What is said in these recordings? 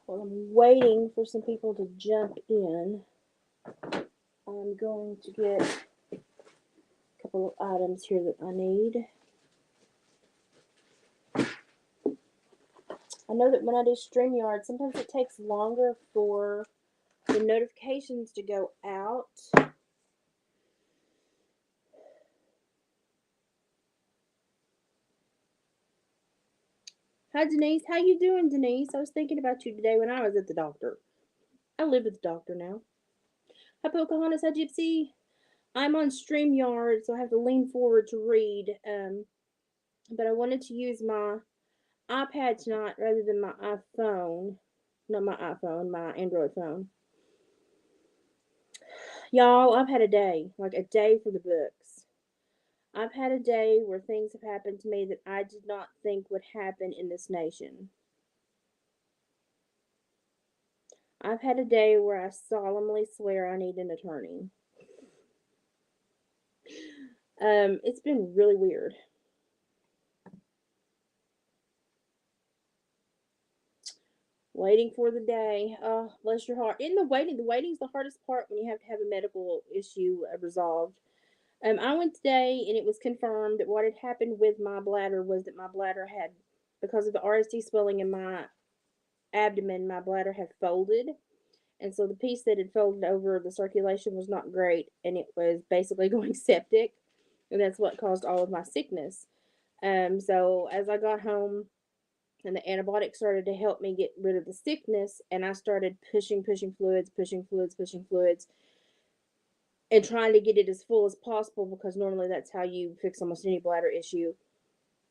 While I'm waiting for some people to jump in, I'm going to get a couple of items here that I need. I know that when I do StreamYard, sometimes it takes longer for the notifications to go out. Hi Denise, how you doing, Denise? I was thinking about you today when I was at the doctor. I live with the doctor now. Hi Pocahontas, hi Gypsy. I'm on StreamYard, so I have to lean forward to read. But I wanted to use my iPad tonight rather than my iPhone. Not my iPhone, my Android phone. Y'all, I've had a day, like a day for the books. I've had a day where things have happened to me that I did not think would happen in this nation. I've had a day where I solemnly swear I need an attorney. It's been really weird. Waiting for the day. Oh, bless your heart. In the waiting's the hardest part when you have to have a medical issue resolved. I went today and it was confirmed that what had happened with my bladder was that my bladder had, because of the RSD swelling in my abdomen, my bladder had folded. And so the piece that had folded over, the circulation was not great and it was basically going septic. And that's what caused all of my sickness. So as I got home, and the antibiotics started to help me get rid of the sickness, and I started pushing fluids, and trying to get it as full as possible because normally that's how you fix almost any bladder issue.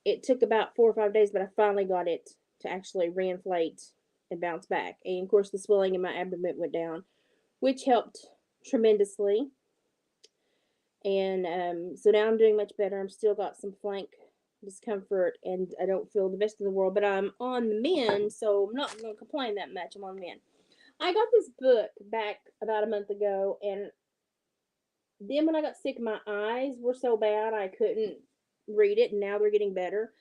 It took about 4 or 5 days, but I finally got it to actually reinflate and bounce back. And of course, the swelling in my abdomen went down, which helped tremendously. And so now I'm doing much better. I'm still got some flank discomfort and I don't feel the best in the world, but I'm on the mend, so I'm not going to complain that much. I'm on the mend. I got this book back about a month ago, and then when I got sick, my eyes were so bad I couldn't read it, and now they're getting better.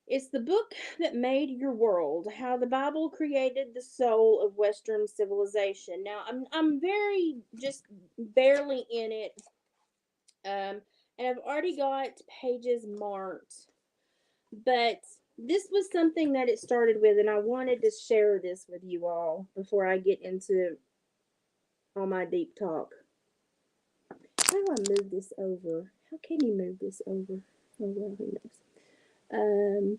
It's the book that made your world: How the Bible Created the Soul of Western Civilization. Now I'm very just barely in it, and I've already got pages marked, but this was something that it started with, and I wanted to share this with you all before I get into all my deep talk. How do I move this over? How can you move this over? Oh, well, who knows? Um,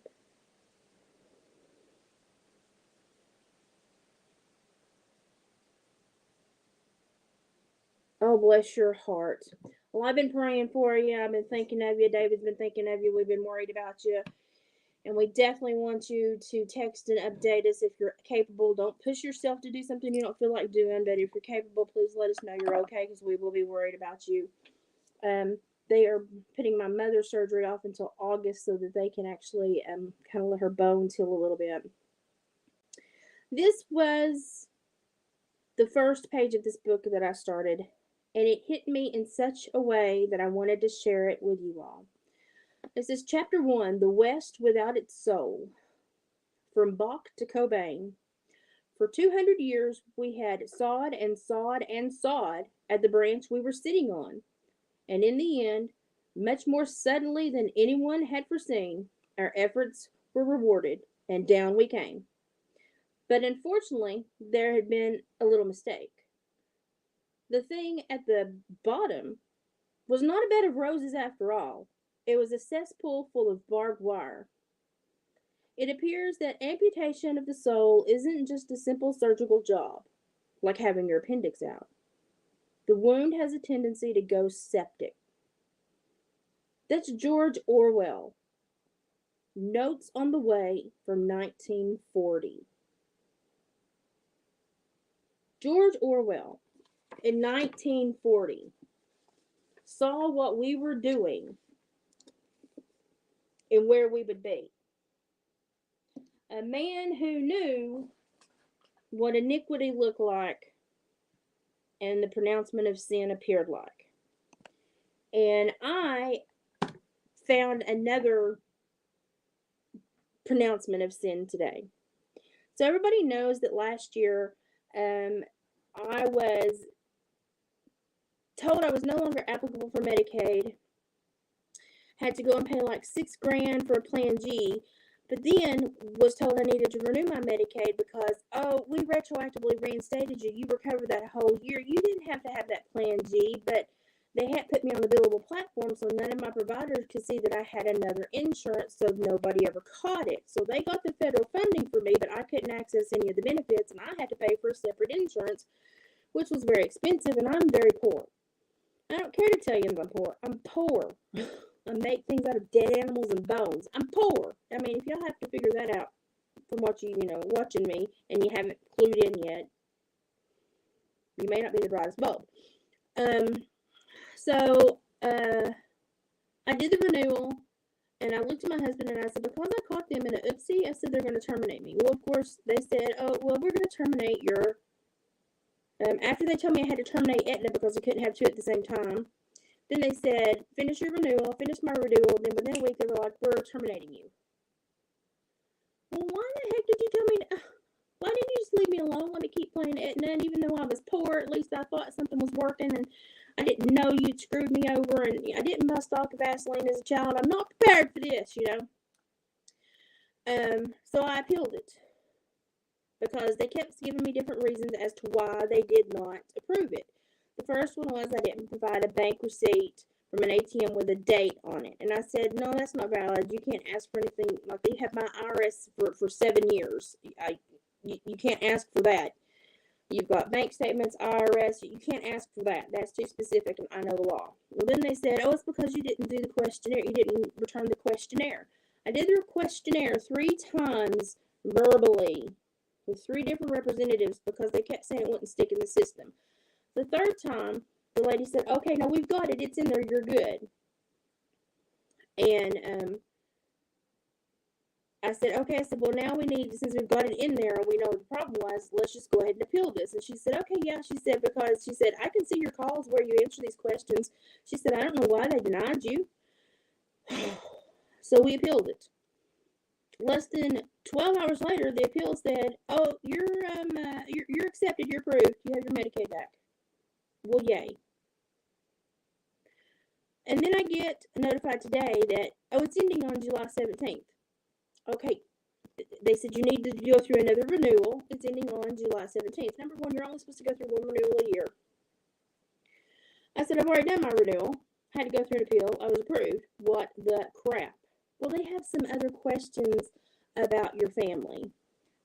oh, bless your heart. Well, I've been praying for you. I've been thinking of you. David's been thinking of you. We've been worried about you. And we definitely want you to text and update us if you're capable. Don't push yourself to do something you don't feel like doing, but if you're capable, please let us know you're okay because we will be worried about you. Um, they are putting my mother's surgery off until August so that they can actually kind of let her bones heal a little bit. This was the first page of this book that I started, and it hit me in such a way that I wanted to share it with you all. This is chapter 1: The West Without Its Soul. From Bach to Cobain. For 200 years, we had sawed and sawed and sawed at the branch we were sitting on, and in the end, much more suddenly than anyone had foreseen, our efforts were rewarded, and down we came. But unfortunately, there had been a little mistake. The thing at the bottom was not a bed of roses after all. It was a cesspool full of barbed wire. It appears that amputation of the soul isn't just a simple surgical job, like having your appendix out. The wound has a tendency to go septic. That's George Orwell. Notes on the Way from 1940. George Orwell in 1940 saw what we were doing and where we would be. A man who knew what iniquity looked like and the pronouncement of sin appeared like. And I found another pronouncement of sin today. So everybody knows that last year, I was told I was no longer applicable for Medicaid. Had to go and pay like $6,000 for a Plan G, but then was told I needed to renew my Medicaid because, oh, we retroactively reinstated you. You recovered that whole year. You didn't have to have that Plan G, but they had put me on the billable platform, so none of my providers could see that I had another insurance, so nobody ever caught it. So they got the federal funding for me, but I couldn't access any of the benefits, and I had to pay for a separate insurance, which was very expensive, and I'm very poor. I don't care to tell you I'm poor. I'm poor. I make things out of dead animals and bones. I'm poor. I mean, if y'all have to figure that out from what watching me, and you haven't clued in yet, you may not be the brightest bulb. So I did the renewal, and I looked at my husband and I said, because I caught them in an oopsie, I said they're going to terminate me. Well, of course, they said, oh, well, we're going to terminate your, after they told me I had to terminate Aetna because I couldn't have two at the same time, then they said, finish your renewal, finish my renewal, then within a week they were like, we're terminating you. Well, why the heck did you tell me, why didn't you just leave me alone, let me keep playing Aetna, and even though I was poor, at least I thought something was working, and I didn't know you'd screwed me over, and I didn't buy stock of Vaseline as a child. I'm not prepared for this, So I appealed it because they kept giving me different reasons as to why they did not approve it. The first one was I didn't provide a bank receipt from an ATM with a date on it. And I said, no, that's not valid. You can't ask for anything. Like, you have my IRS for 7 years. You can't ask for that. You've got bank statements, IRS. You can't ask for that. That's too specific, and I know the law. Well, then they said, oh, it's because you didn't do the questionnaire. You didn't return the questionnaire. I did the questionnaire 3 times verbally with 3 different representatives because they kept saying it wouldn't stick in the system. The third time, the lady said, okay, no, we've got it. It's in there. You're good. And I said, okay. I said, well, now we need, since we've got it in there and we know what the problem was, let's just go ahead and appeal this. And she said, okay, yeah. She said, because she said, I can see your calls where you answer these questions. She said, I don't know why they denied you. So we appealed it. Less than 12 hours later, the appeal said, oh, you're accepted. You're approved. You have your Medicaid back. Well, yay. And then I get notified today that, oh, it's ending on July 17th. Okay, they said you need to go through another renewal. It's ending on July 17th. Number one, you're only supposed to go through 1 renewal a year. I said, I've already done my renewal. I had to go through an appeal. I was approved. What the crap? Well, they have some other questions about your family.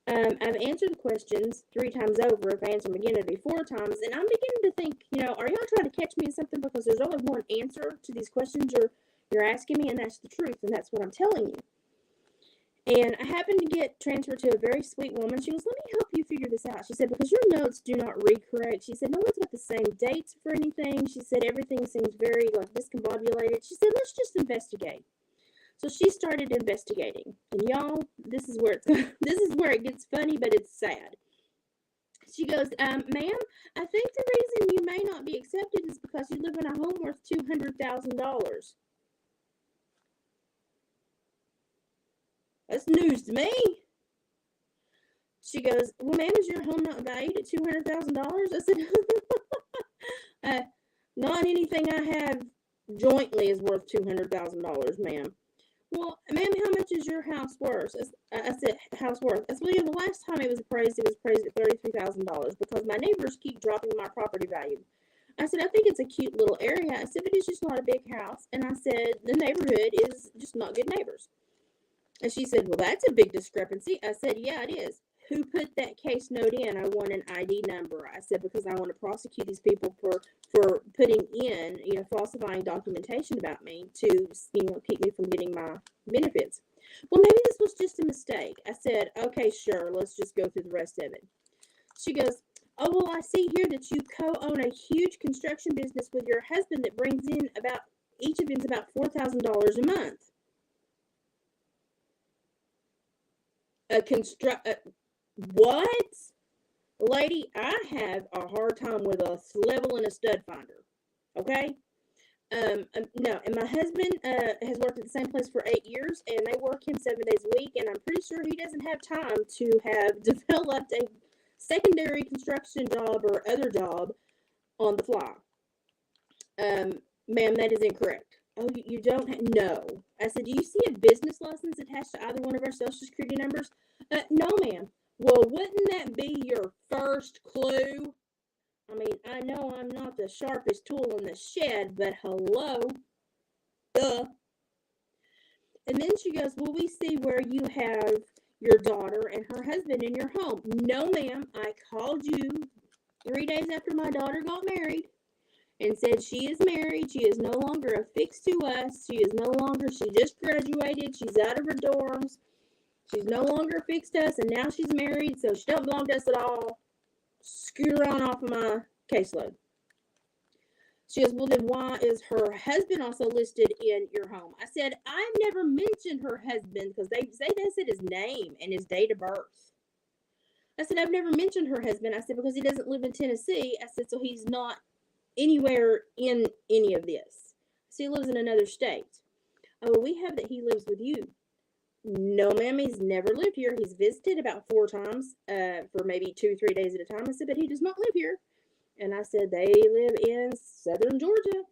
I've answered the questions 3 times over. If I answer them again, it'd be 4 times. And I'm beginning to think, are y'all trying to catch me in something? Because there's only one answer to these questions you're asking me, and that's the truth, and that's what I'm telling you. And I happened to get transferred to a very sweet woman. She goes, let me help you figure this out. She said, because your notes do not read correct. She said, no one's got the same dates for anything. She said, everything seems very discombobulated. She said, let's just investigate. So she started investigating. And y'all, this is where it gets funny, but it's sad. She goes, ma'am, I think the reason you may not be accepted is because you live in a home worth $200,000. That's news to me. She goes, well, ma'am, is your home not valued at $200,000? I said, not anything I have jointly is worth $200,000, ma'am. Well, ma'am, how much is your house worth? I said, house worth. I said, well, the last time it was appraised at $33,000 because my neighbors keep dropping my property value. I said, I think it's a cute little area. I said, but it's just not a big house. And I said, the neighborhood is just not good neighbors. And she said, well, that's a big discrepancy. I said, yeah, it is. Who put that case note in? I want an ID number. I said, because I want to prosecute these people for putting in, falsifying documentation about me to, keep me from getting my benefits. Well, maybe this was just a mistake. I said, okay, sure. Let's just go through the rest of it. She goes, oh, well, I see here that you co-own a huge construction business with your husband that brings in each of them's about $4,000 a month. What? Lady, I have a hard time with a level and a stud finder. Okay? No, and my husband has worked at the same place for 8 years, and they work him 7 days a week, and I'm pretty sure he doesn't have time to have developed a secondary construction job or other job on the fly. Ma'am, that is incorrect. Oh, you don't? No. I said, do you see a business license attached to either one of our social security numbers? No, ma'am. Well, wouldn't that be your first clue? I mean, I know I'm not the sharpest tool in the shed, but hello. Duh. And then she goes, well, we see where you have your daughter and her husband in your home. No, ma'am. I called you 3 days after my daughter got married and said she is married. She is no longer affixed to us. She just graduated. She's out of her dorms. She's no longer affixed to us, and now she's married, so she don't belong to us at all. Scoot her on off of my caseload. She goes, well, then why is her husband also listed in your home? I said, I've never mentioned her husband because they said his name and his date of birth. I said, I've never mentioned her husband. I said, because he doesn't live in Tennessee. I said, so he's not anywhere in any of this. So he lives in another state. Oh, well, we have that he lives with you. No, ma'am, he's never lived here. He's visited about 4 times for maybe 2-3 days at a time. I said, but he does not live here. And I said, they live in southern Georgia.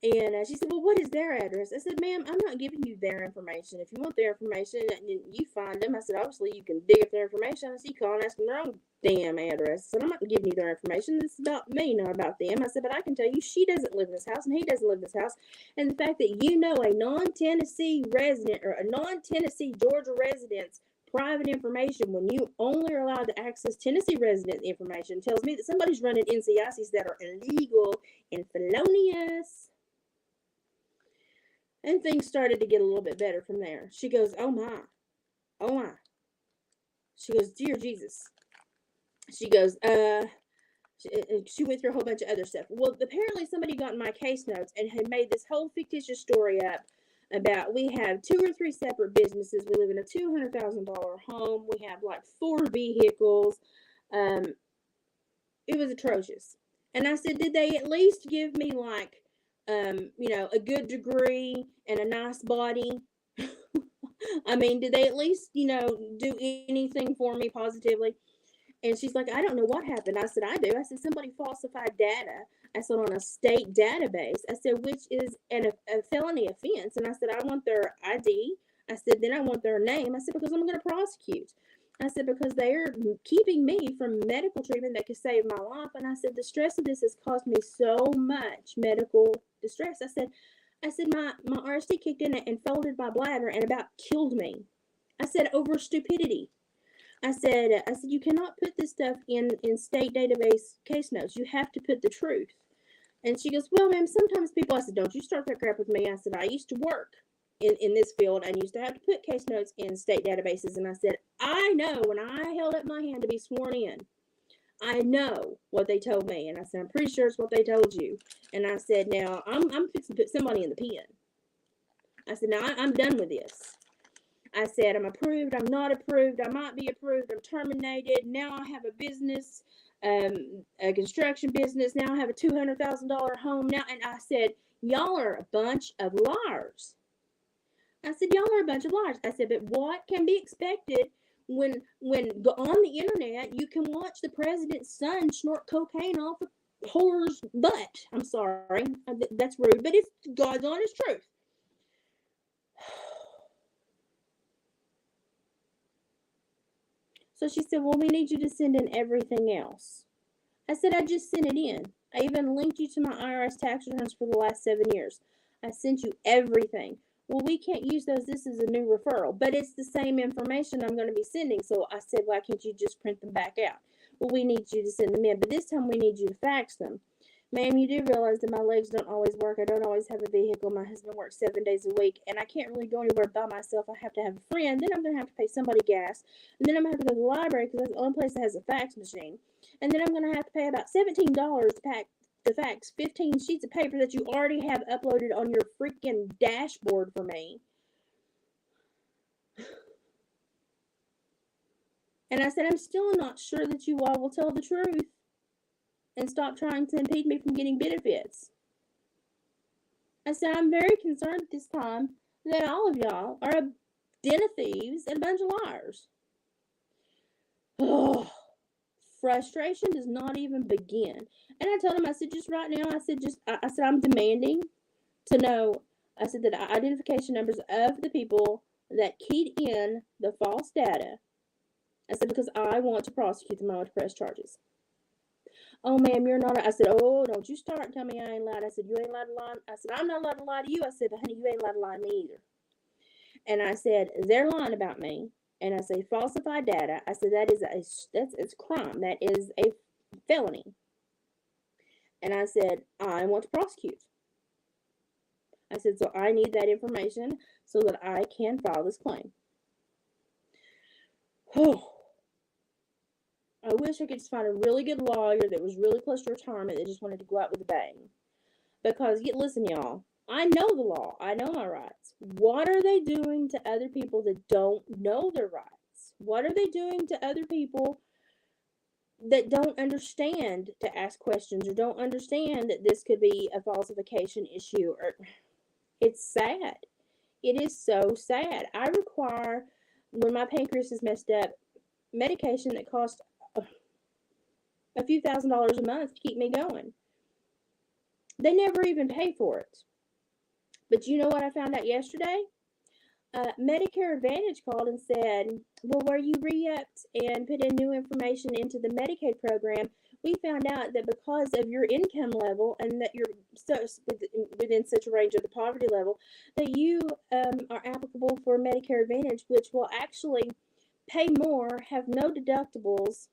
And she said, well, what is their address? I said, ma'am, I'm not giving you their information. If you want their information, you find them. I said, obviously, you can dig up their information. I said, you call and ask them their own damn address. I said, I'm not giving you their information. This is about me, not about them. I said, but I can tell you she doesn't live in this house and he doesn't live in this house. And the fact that you know a non-Tennessee resident or a non-Tennessee Georgia resident's private information when you only are allowed to access Tennessee resident information tells me that somebody's running NCICs that are illegal and felonious. And things started to get a little bit better from there. She goes, oh my. She goes, dear Jesus. She goes, she went through a whole bunch of other stuff. Well, apparently somebody got in my case notes and had made this whole fictitious story up about we have 2 or 3 separate businesses. We live in a $200,000 home. We have like 4 vehicles. It was atrocious. And I said, did they at least give me like, a good degree and a nice body? I mean, did they at least, do anything for me positively? And she's like, I don't know what happened. I said, I do. I said, somebody falsified data. I said, on a state database. I said, which is a felony offense. And I said, I want their ID. I said, then I want their name. I said, because I'm going to prosecute. I said, because they're keeping me from medical treatment that could save my life. And I said, the stress of this has caused me so much medical distress. I said, my RSD kicked in and folded my bladder and about killed me. I said, over stupidity. I said, you cannot put this stuff in state database case notes. You have to put the truth. And she goes, well, ma'am, sometimes people, I said, don't you start that crap with me. I said, I used to work in this field and used to have to put case notes in state databases. And I said, I know when I held up my hand to be sworn in, I know what they told me. And I said, I'm pretty sure it's what they told you. And I said, now I'm fixing to put somebody in the pen. I said, now I'm done with this. I said, I'm approved, I'm not approved, I might be approved, I'm terminated. Now I have a business, a construction business. Now I have a $200,000 home now. And I said, y'all are a bunch of liars. I said, y'all are a bunch of liars. I said, but what can be expected when on the internet you can watch the president's son snort cocaine off a whore's butt? I'm sorry, that's rude, but it's God's honest truth. So she said, well, we need you to send in everything else. I said, I just sent it in. I even linked you to my IRS tax returns for the last 7 years. I sent you everything. Well, we can't use those. This is a new referral. But it's the same information I'm going to be sending. So I said, why can't you just print them back out? Well, we need you to send them in. But this time we need you to fax them. Ma'am, you do realize that my legs don't always work. I don't always have a vehicle. My husband works 7 days a week, and I can't really go anywhere by myself. I have to have a friend. Then I'm going to have to pay somebody gas. And then I'm going to have to go to the library because that's the only place that has a fax machine. And then I'm going to have to pay about $17 to fax 15 sheets of paper that you already have uploaded on your freaking dashboard for me. And I said, I'm still not sure that you all will tell the truth and stop trying to impede me from getting benefits. I said, I'm very concerned at this time that all of y'all are a den of thieves and a bunch of liars. Oh, frustration does not even begin. And I told him, I said, just right now, I said, I'm demanding to know, I said, the identification numbers of the people that keyed in the false data. I said, because I want to prosecute them. I want to press charges. Oh, ma'am, you're not. I said, oh, don't you start telling me I ain't lied. I said, you ain't allowed to lie. I said, I'm not allowed to lie to you. I said, but honey, you ain't allowed to lie to me either. And I said, they're lying about me. And I say, falsified data. I said, it's crime. That is a felony. And I said, I want to prosecute. I said, so I need that information so that I can file this claim. Oh, I wish I could just find a really good lawyer that was really close to retirement that just wanted to go out with a bang. Because, listen, y'all, I know the law. I know my rights. What are they doing to other people that don't know their rights? What are they doing to other people that don't understand to ask questions or don't understand that this could be a falsification issue? It's sad. It is so sad. I require, when my pancreas is messed up, medication that costs a few $1,000s a month to keep me going. They never even pay for it. But you know what I found out yesterday? Medicare Advantage called and said, well, where you re-upped and put in new information into the Medicaid program, we found out that because of your income level and that you're within such a range of the poverty level, that you are applicable for Medicare Advantage, which will actually pay more, have no deductibles,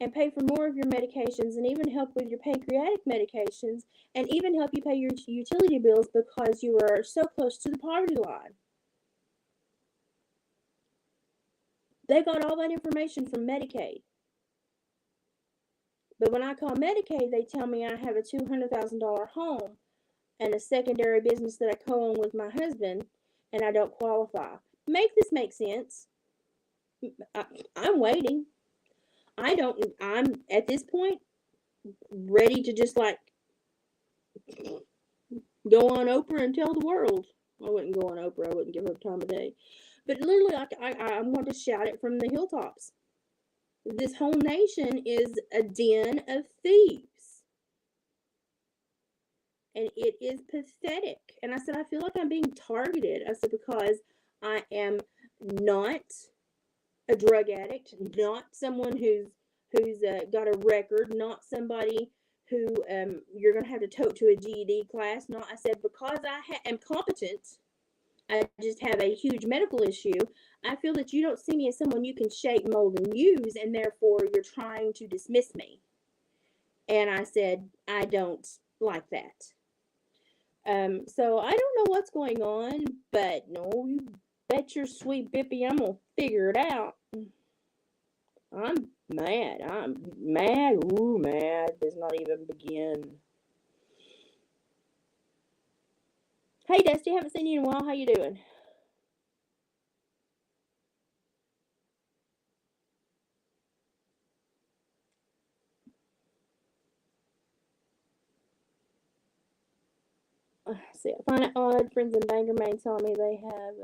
and pay for more of your medications and even help with your pancreatic medications and even help you pay your utility bills because you are so close to the poverty line. They got all that information from Medicaid. But when I call Medicaid, they tell me I have a $200,000 home and a secondary business that I co-own with my husband, and I don't qualify. Make this make sense. I'm waiting. I'm at this point ready to just like go on Oprah and tell the world. I wouldn't go on Oprah. I wouldn't give her time of day. But literally, I'm going to shout it from the hilltops. This whole nation is a den of thieves. And it is pathetic. And I said, I feel like I'm being targeted. I said, because I am not a drug addict, not someone who's got a record, not somebody who you're going to have to tote to a GED class. No, I said, because I am competent, I just have a huge medical issue. I feel that you don't see me as someone you can shape, mold, and use, and therefore you're trying to dismiss me. And I said, I don't like that. So I don't know what's going on, but no, you bet your sweet Bippy I'm going to figure it out. I'm mad. Ooh, mad does not even begin. Hey, Dusty, haven't seen you in a while. How you doing? See, I find it odd. Friends in Bangor, Maine telling me they have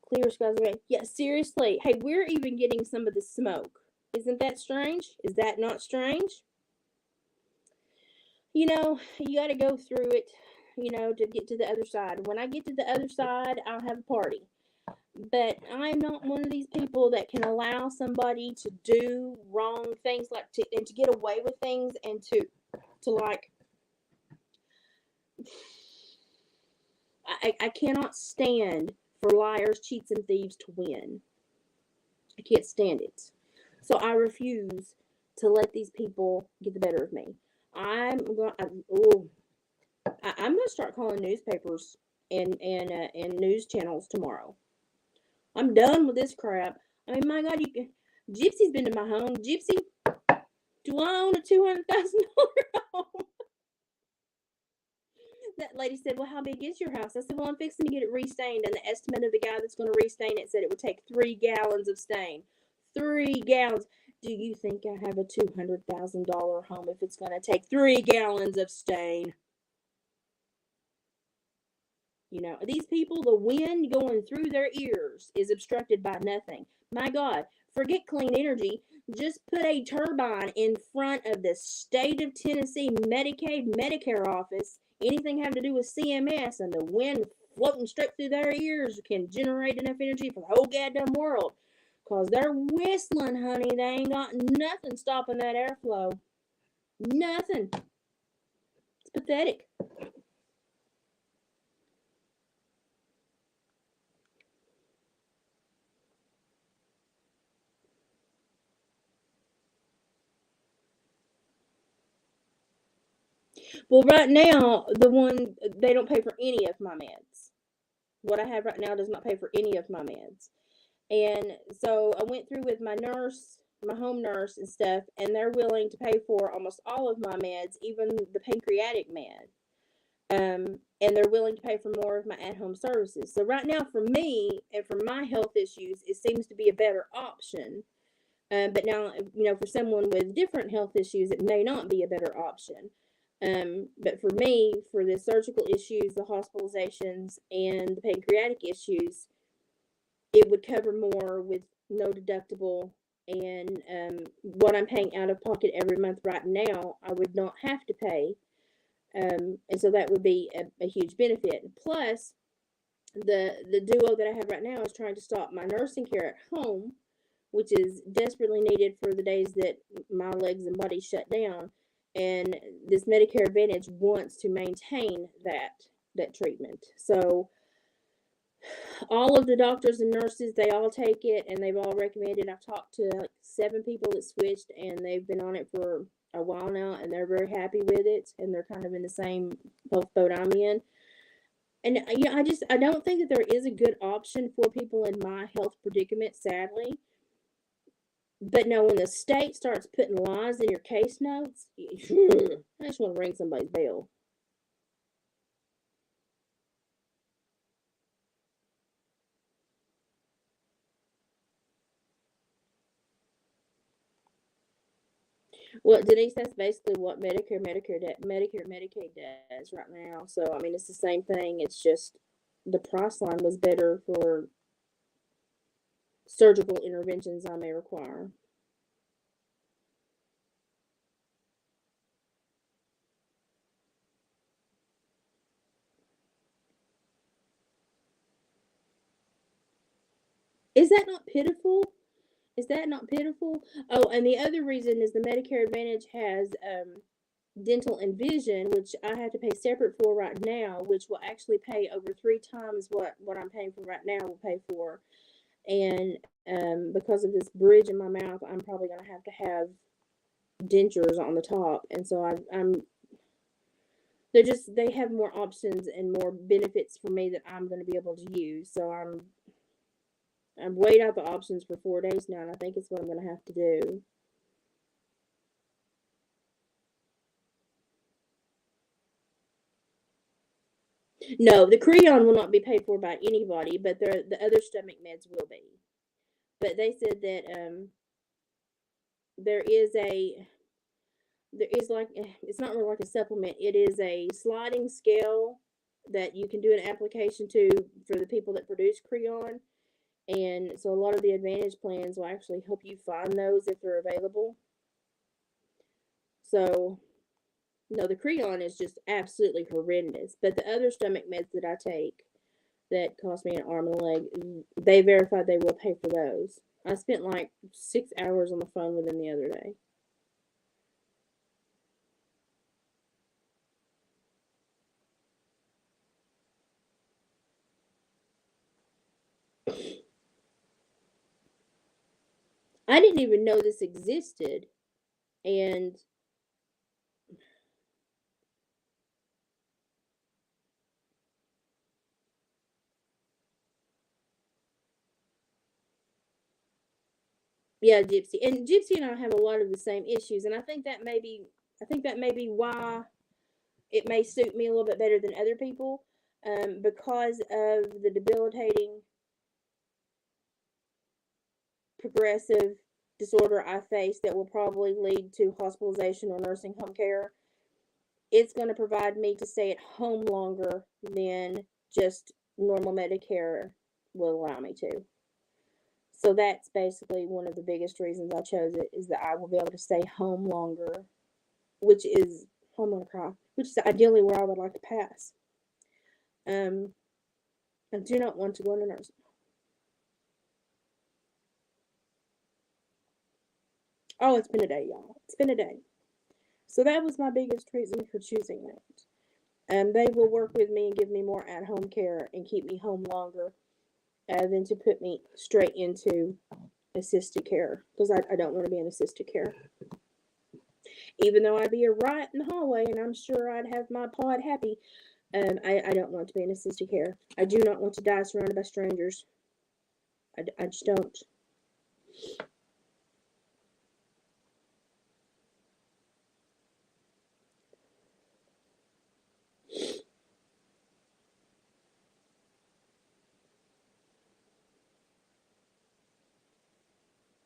clear skies. Yeah, seriously. Hey, we're even getting some of the smoke. Isn't that strange? Is that not strange? You know, you got to go through it, to get to the other side. When I get to the other side, I'll have a party. But I'm not one of these people that can allow somebody to do wrong things and to get away with things and to like. I cannot stand for liars, cheats, and thieves to win. I can't stand it. So I refuse to let these people get the better of me. I'm going to start calling newspapers and news channels tomorrow. I'm done with this crap. I mean, my God, Gypsy's been to my home. Gypsy, do I own a $200,000 home? That lady said, well, how big is your house? I said, well, I'm fixing to get it restained. And the estimate of the guy that's going to restain it said it would take 3 gallons of stain. 3 gallons. Do you think I have a $200,000 home if it's going to take 3 gallons of stain? You know, these people, the wind going through their ears is obstructed by nothing. My God, forget clean energy. Just put a turbine in front of the state of Tennessee Medicaid, Medicare office, anything having to do with CMS, and the wind floating straight through their ears can generate enough energy for the whole goddamn world. Because they're whistling, honey. They ain't got nothing stopping that airflow. Nothing. It's pathetic. Well, right now, they don't pay for any of my meds. What I have right now does not pay for any of my meds. And so I went through with my nurse, my home nurse and stuff, and they're willing to pay for almost all of my meds, even the pancreatic med. And they're willing to pay for more of my at-home services. So right now, for me and for my health issues, it seems to be a better option. But now, for someone with different health issues, it may not be a better option. But for me, for the surgical issues, the hospitalizations, and the pancreatic issues, it would cover more with no deductible. And what I'm paying out of pocket every month right now, I would not have to pay. And so that would be a huge benefit. Plus, the duo that I have right now is trying to stop my nursing care at home, which is desperately needed for the days that my legs and body shut down. And this Medicare Advantage wants to maintain that treatment. So all of the doctors and nurses, they all take it, and they've all recommended. I've talked to like 7 people that switched, and they've been on it for a while now, and they're very happy with it, and they're kind of in the same health boat I'm in. And I don't think that there is a good option for people in my health predicament, sadly. But no, when the state starts putting lies in your case notes, I just want to ring somebody's bell. Well, Denise, that's basically what Medicare, Medicaid does right now. So, I mean, it's the same thing. It's just the price line was better for surgical interventions I may require. Is that not pitiful? Is that not pitiful? Oh, and the other reason is the Medicare Advantage has dental and vision, which I have to pay separate for right now, which will actually pay over 3 times what I'm paying for right now will pay for. And because of this bridge in my mouth, I'm probably going to have dentures on the top, and so I'm they have more options and more benefits for me that I'm going to be able to use. So I'm weighed out the options for 4 days now, and I think it's what I'm going to have to do. No, the Creon will not be paid for by anybody, but the other stomach meds will be. But they said that there is a there is like it's not really like a supplement. It is a sliding scale that you can do an application to for the people that produce Creon. And so a lot of the Advantage plans will actually help you find those if they're available. So, no, the Creon is just absolutely horrendous. But the other stomach meds that I take that cost me an arm and a leg, they verified they will pay for those. I spent like 6 hours on the phone with them the other day. I didn't even know this existed. And yeah, Gypsy and I have a lot of the same issues, and I think that may be why it may suit me a little bit better than other people, because of the debilitating progressive disorder I face that will probably lead to hospitalization or nursing home care. It's going to provide me to stay at home longer than just normal Medicare will allow me to. So that's basically one of the biggest reasons I chose it, is that I will be able to stay home longer, which is, oh, I'm gonna cry, which is ideally where I would like to pass. I do not want to go into nursing. Oh, it's been a day, y'all. It's been a day. So that was my biggest reason for choosing that. They will work with me and give me more at-home care and keep me home longer than to put me straight into assisted care, because I don't want to be in assisted care. Even though I'd be a riot in the hallway and I'm sure I'd have my pod happy, I don't want to be in assisted care. I do not want to die surrounded by strangers. I just don't.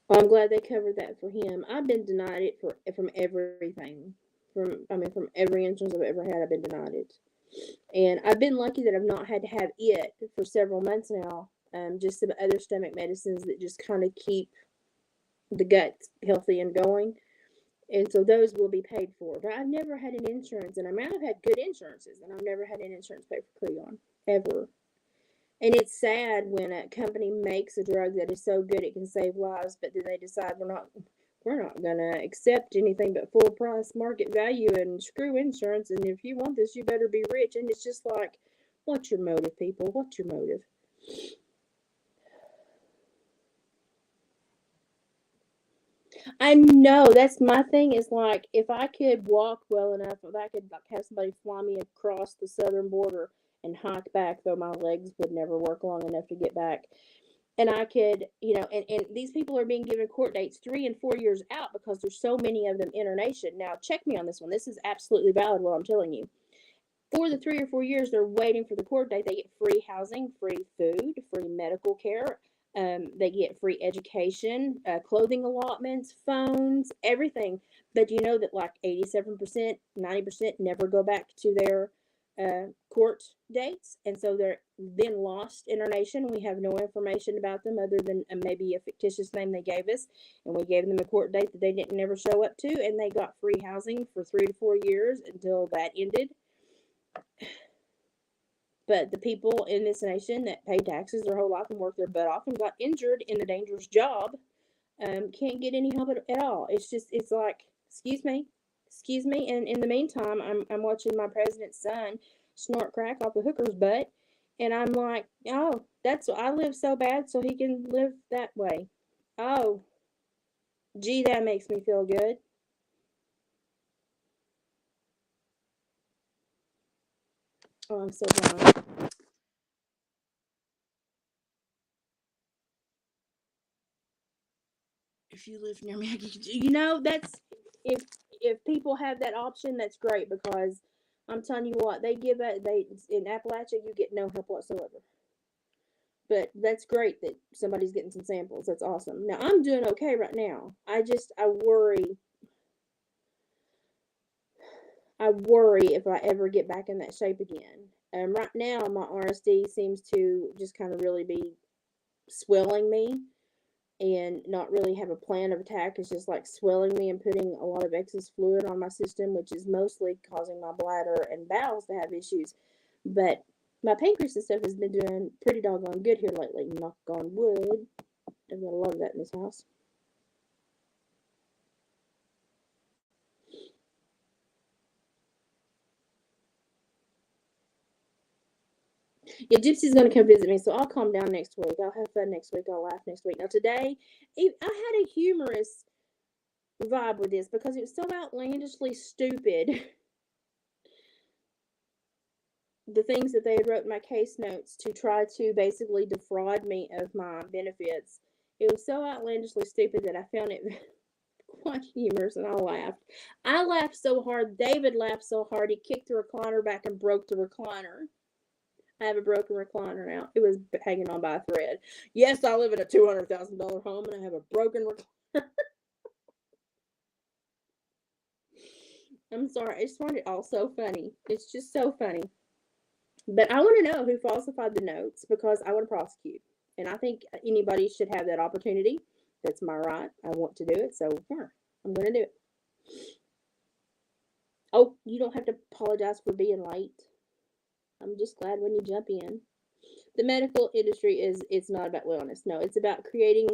Well, I'm glad they covered that for him. I've been denied it from everything. From every insurance I've ever had, I've been denied it. And I've been lucky that I've not had to have it for several months now. Just some other stomach medicines that just kind of keep the gut healthy and going. And so those will be paid for. But I've never had an insurance, and I mean, I've had good insurances, and I've never had an insurance pay for Creon, ever. And it's sad when a company makes a drug that is so good it can save lives, but then they decide we're not gonna accept anything but full price market value and screw insurance, and if you want this you better be rich. And it's just like, what's your motive, people? What's your motive? I know, that's my thing, is like, if I could walk well enough, if I could like have somebody fly me across the southern border and hike back, though my legs would never work long enough to get back. And I could, and these people are being given court dates 3 and 4 years out because there's so many of them internation. Now, check me on this one. This is absolutely valid what I'm telling you. For the 3 or 4 years they're waiting for the court date, they get free housing, free food, free medical care. They get free education, clothing allotments, phones, everything. But you know that like 87%, 90% never go back to their court dates, and so they're then lost in our nation. We have no information about them other than maybe a fictitious name they gave us, and we gave them a court date that they didn't never show up to, and they got free housing for 3 to 4 years until that ended. But the people in this nation that paid taxes their whole life and worked their butt off and got injured in a dangerous job can't get any help at all. It's like, excuse me. And in the meantime, I'm watching my president's son snort crack off a hooker's butt, and I'm like, oh, I live so bad so he can live that way. Oh, gee, that makes me feel good. Oh, I'm so blind. If you live near me, that's, if people have that option, that's great, because I'm telling you what, they give that they in Appalachia, you get no help whatsoever. But that's great that somebody's getting some samples. That's awesome. Now I'm doing okay right now. I worry if I ever get back in that shape again. Right now my RSD seems to just kind of really be swelling me and not really have a plan of attack. It's just like swelling me and putting a lot of excess fluid on my system, which is mostly causing my bladder and bowels to have issues. But my pancreas and stuff has been doing pretty doggone good here lately. Knock on wood. I've got a lot of that in this house. Yeah, Gypsy's going to come visit me, so I'll calm down next week. I'll have fun next week. I'll laugh next week. Now, today, I had a humorous vibe with this because it was so outlandishly stupid. The things that they had wrote in my case notes to try to basically defraud me of my benefits. It was so outlandishly stupid that I found it quite humorous, and I laughed. I laughed so hard. David laughed so hard he kicked the recliner back and broke the recliner. I have a broken recliner now. It was hanging on by a thread. Yes, I live in a $200,000 home and I have a broken recliner. I'm sorry. I just find it all so funny. It's just so funny. But I want to know who falsified the notes because I want to prosecute. And I think anybody should have that opportunity. That's my right. I want to do it. So, yeah, I'm going to do it. Oh, you don't have to apologize for being late. I'm just glad when you jump in. The medical industry is it's not about wellness. No, it's about creating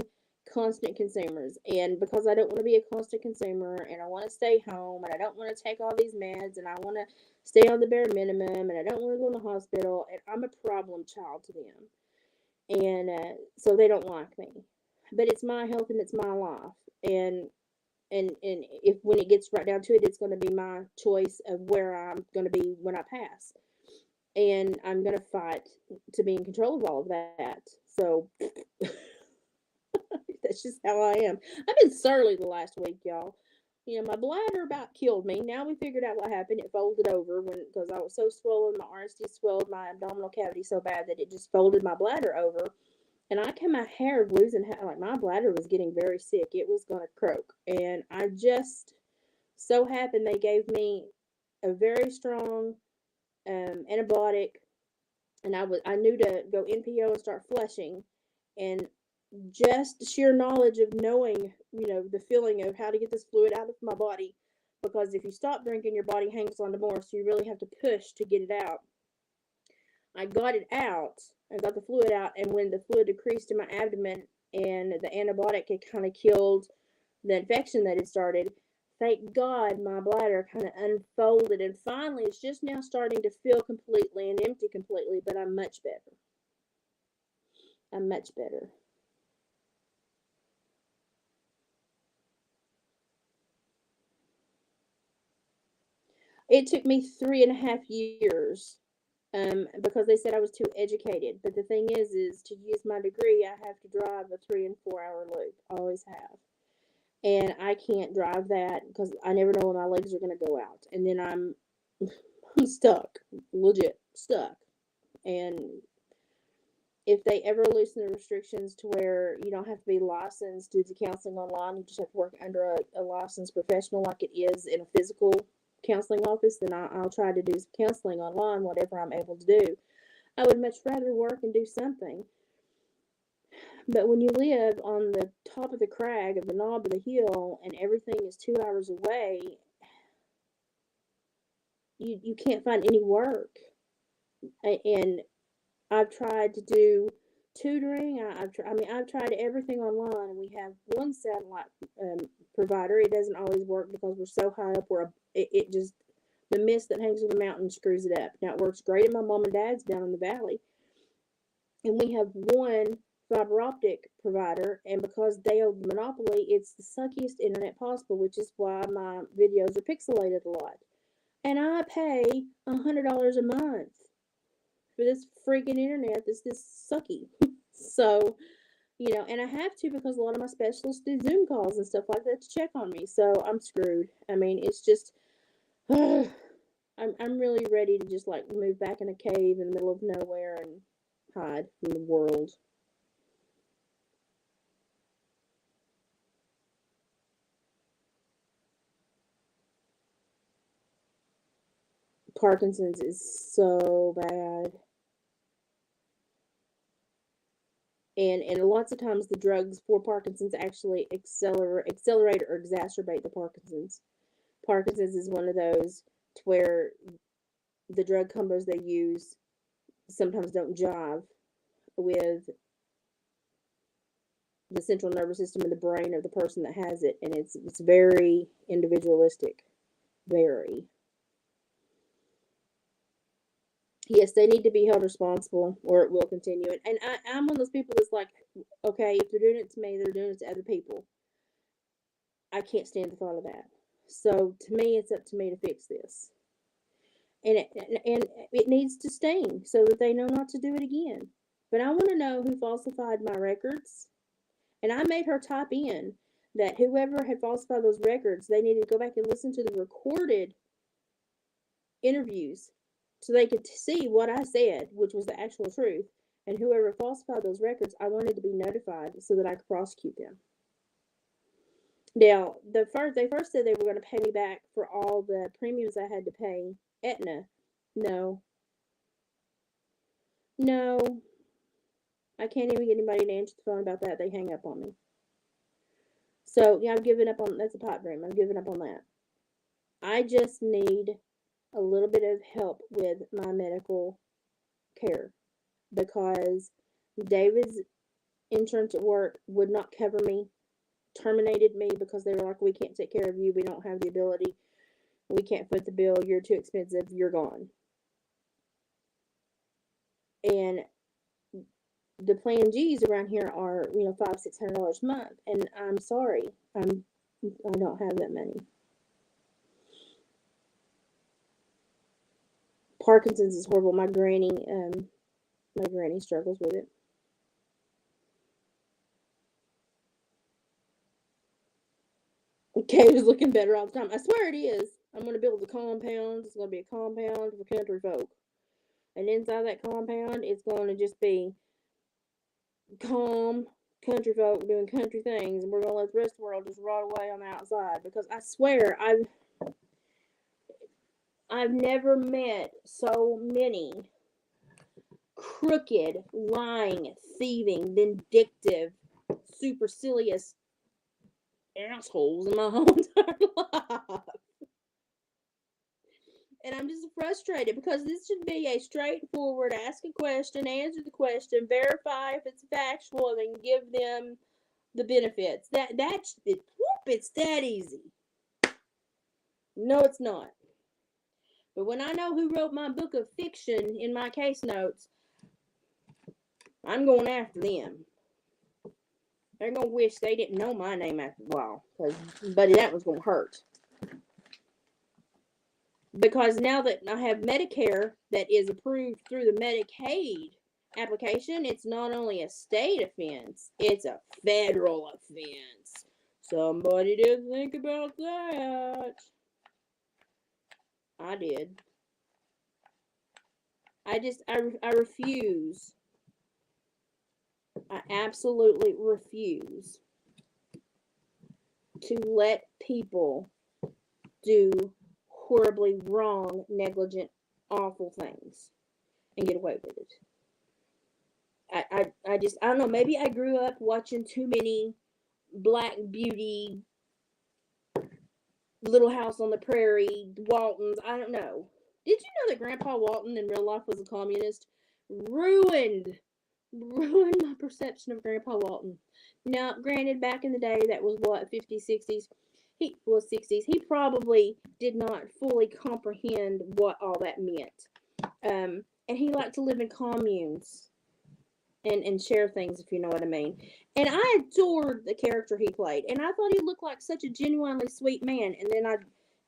constant consumers. And because I don't want to be a constant consumer and I want to stay home and I don't want to take all these meds and I want to stay on the bare minimum and I don't want to go in the hospital and I'm a problem child to them. And so they don't like me. But it's my health and it's my life. And if when it gets right down to it, it's going to be my choice of where I'm going to be when I pass, and I'm going to fight to be in control of all of that. So that's just how I am. I've been surly the last week, y'all. You know, my bladder about killed me. Now we figured out what happened. It folded over because I was so swollen. My RSD swelled my abdominal cavity so bad that it just folded my bladder over. And I came my hair of losing, like my bladder was getting very sick. It was going to croak. And I just so happened they gave me a very strong antibiotic, and I knew to go NPO and start flushing, and just the sheer knowledge of knowing, the feeling of how to get this fluid out of my body, because if you stop drinking, your body hangs on to more, so you really have to push to get it out. I got it out. I got the fluid out, and when the fluid decreased in my abdomen and the antibiotic had kind of killed the infection that had started, thank God my bladder kind of unfolded, and finally it's just now starting to fill completely and empty completely, but I'm much better. I'm much better. It took me 3.5 years because they said I was too educated. But the thing is to use my degree, I have to drive a 3 and 4 hour loop. I always have. And I can't drive that because I never know when my legs are going to go out. And then I'm stuck, legit stuck. And if they ever loosen the restrictions to where you don't have to be licensed to do counseling online, you just have to work under a licensed professional like it is in a physical counseling office, then I'll try to do some counseling online, whatever I'm able to do. I would much rather work and do something. But when you live on the top of the crag of the knob of the hill and everything is 2 hours away, you can't find any work. And I've tried to do tutoring. I've tried everything online, and we have one satellite provider. It doesn't always work because we're so high up where it just the mist that hangs over the mountain screws it up. Now it works great at my mom and dad's down in the valley, and we have one fiber optic provider, and because they own the monopoly, it's the suckiest internet possible, which is why my videos are pixelated a lot. And I pay $100 a month for this freaking internet that's this sucky. So, and I have to because a lot of my specialists do Zoom calls and stuff like that to check on me. So I'm screwed. I mean, it's just, I'm really ready to just like move back in a cave in the middle of nowhere and hide from the world. Parkinson's is so bad. And lots of times the drugs for Parkinson's actually accelerate or exacerbate the Parkinson's. Parkinson's is one of those to where the drug combos they use sometimes don't jive with the central nervous system in the brain of the person that has it, and it's very individualistic. Very. Yes, they need to be held responsible, or it will continue. And I'm one of those people that's like, okay, if they're doing it to me, they're doing it to other people. I can't stand the thought of that. So to me, it's up to me to fix this, and it needs to sting so that they know not to do it again. But I want to know who falsified my records, and I made her type in that whoever had falsified those records, they needed to go back and listen to the recorded interviews so they could see what I said, which was the actual truth. And whoever falsified those records, I wanted to be notified so that I could prosecute them. Now, they first said they were going to pay me back for all the premiums I had to pay Aetna. No, No, I can't even get anybody to answer the phone about that. They hang up on me. So, yeah, I've given up on that's a pipe dream. I've given up on that. I just need a little bit of help with my medical care because David's insurance at work would not cover me, terminated me because they were like, we can't take care of you. We don't have the ability. We can't foot the bill. You're too expensive. You're gone. And the plan G's around here are, $500-$600 a month. And I'm sorry. I don't have that money. Parkinson's is horrible. My granny struggles with it. Cave is looking better all the time. I swear it is. I'm going to build a compound. It's going to be a compound for country folk. And inside that compound, it's going to just be calm country folk doing country things. And we're going to let the rest of the world just rot away on the outside. Because I swear, I've never met so many crooked, lying, thieving, vindictive, supercilious assholes in my whole entire life. And I'm just frustrated because this should be a straightforward ask a question, answer the question, verify if it's factual, and then give them the benefits. It's that easy. No, it's not. But when I know who wrote my book of fiction in my case notes, I'm going after them. They're gonna wish they didn't know my name after a while, but that was gonna hurt. Because now that I have Medicare that is approved through the Medicaid application, it's not only a state offense, it's a federal offense. Somebody didn't think about that. I did. I refuse. I absolutely refuse to let people do horribly wrong, negligent, awful things and get away with it. I don't know, maybe I grew up watching too many Black Beauty, Little House on the Prairie, Waltons. I don't know. Did you know that Grandpa Walton in real life was a communist? Ruined my perception of Grandpa Walton. Now, granted, back in the day, that was what, 50s, 60s? He was 60s. He probably did not fully comprehend what all that meant. And he liked to live in communes and share things, if you know what I mean. And I adored the character he played, and I thought he looked like such a genuinely sweet man. And then I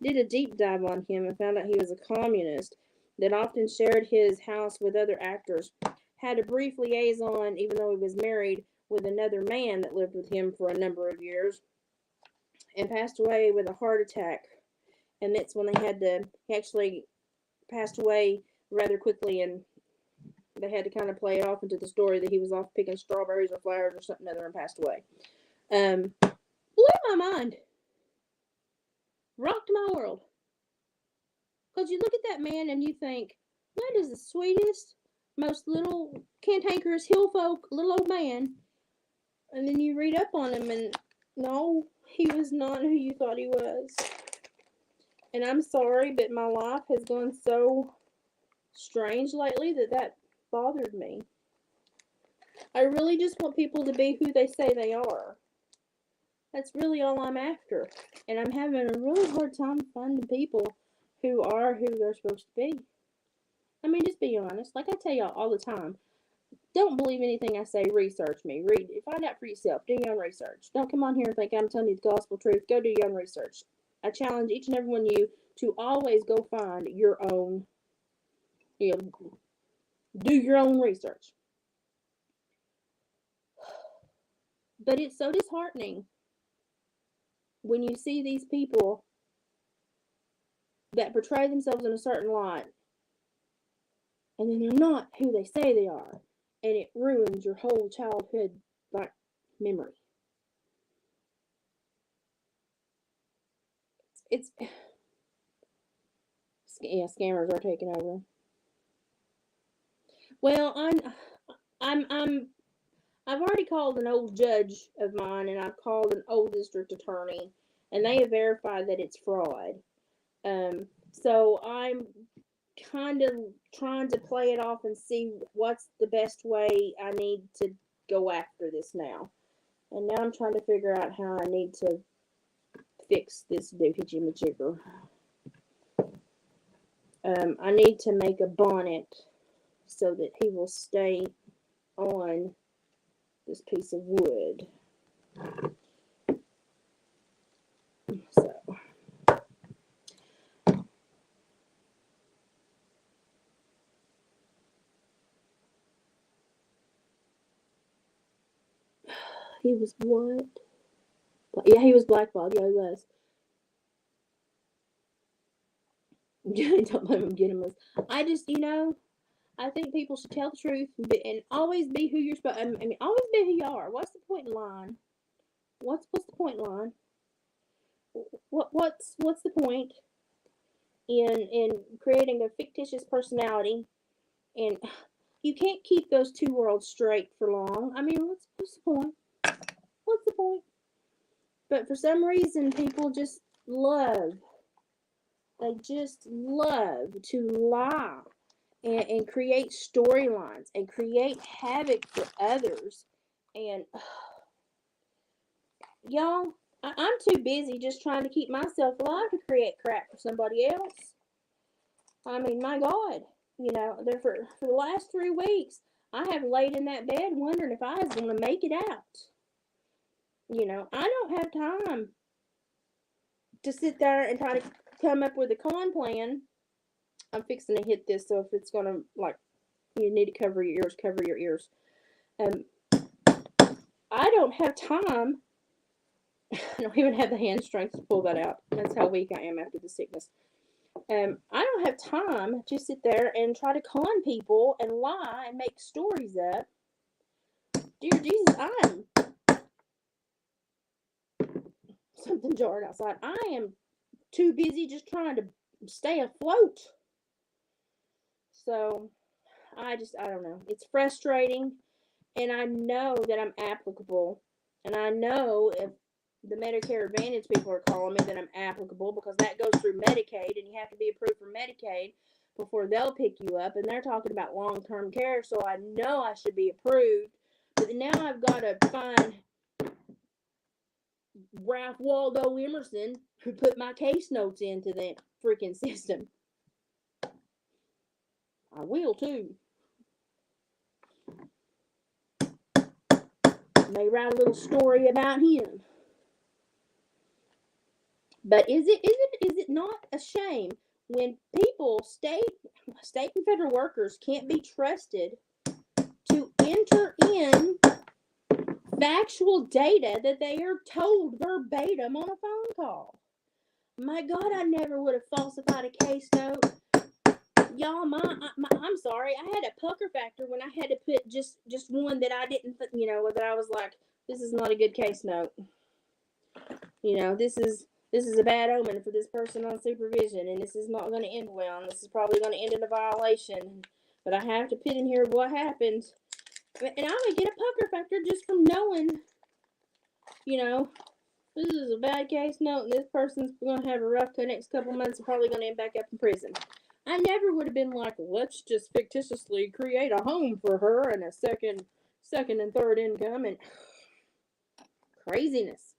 did a deep dive on him and found out he was a communist that often shared his house with other actors, had a brief liaison, even though he was married, with another man that lived with him for a number of years, and passed away with a heart attack. And that's when he actually passed away rather quickly, and they had to kind of play it off into the story that he was off picking strawberries or flowers or something other and passed away. Blew my mind. Rocked my world. Because you look at that man and you think, that is the sweetest, most little cantankerous hill folk, little old man. And then you read up on him and no, he was not who you thought he was. And I'm sorry, but my life has gone so strange lately that bothered me. I really just want people to be who they say they are. That's really all I'm after. And I'm having a really hard time finding people who are who they're supposed to be. I mean, just be honest. Like I tell y'all all the time, don't believe anything I say. Research me. Read it. Find out for yourself. Do your own research. Don't come on here and think I'm telling you the gospel truth. Go do your own research. I challenge each and every one of you to always go find your own, do your own research. But it's so disheartening when you see these people that portray themselves in a certain light and then they're not who they say they are, and it ruins your whole childhood memory. It's scammers are taking over. Well, I'm I've already called an old judge of mine, and I've called an old district attorney, and they have verified that it's fraud. So I'm kind of trying to play it off and see what's the best way I need to go after this now. And now I'm trying to figure out how I need to fix this dookie jimmy jigger. I need to make a bonnet so that he will stay on this piece of wood. So he was what? Yeah, he was blackballed. Yeah, he was. Don't let him get him. I just, I think people should tell the truth and always be who you're supposed. I mean, always be who you are. What's the point in lying? What's the point in lying? What's the point in creating a fictitious personality? And you can't keep those two worlds straight for long. I mean, what's the point? What's the point? But for some reason, people just love. They just love to lie and create storylines and create havoc for others. And y'all, I'm too busy just trying to keep myself alive to create crap for somebody else. I mean, my God, for the last 3 weeks, I have laid in that bed wondering if I was going to make it out. I don't have time to sit there and try to come up with a con plan. I'm fixing to hit this, so if it's going to, you need to cover your ears, cover your ears. I don't have time. I don't even have the hand strength to pull that out. That's how weak I am after the sickness. I don't have time to sit there and try to con people and lie and make stories up. Dear Jesus, I'm something jarred outside. I am too busy just trying to stay afloat. So, I don't know. It's frustrating, and I know that I'm applicable, and I know if the Medicare Advantage people are calling me that I'm applicable because that goes through Medicaid, and you have to be approved for Medicaid before they'll pick you up, and they're talking about long-term care, so I know I should be approved, but now I've got to find Ralph Waldo Emerson who put my case notes into that freaking system. I will too. May write a little story about him. But is it not a shame when people, state and federal workers, can't be trusted to enter in factual data that they are told verbatim on a phone call? My God, I never would have falsified a case note. Y'all, I'm sorry. I had a pucker factor when I had to put just one that I didn't, that I was like, this is not a good case note. This is a bad omen for this person on supervision, and this is not going to end well, and this is probably going to end in a violation. But I have to put in here what happened. And I would get a pucker factor just from knowing, this is a bad case note, and this person's going to have a rough next couple months and probably going to end back up in prison. I never would have been like, let's just fictitiously create a home for her and a second and third income, and craziness.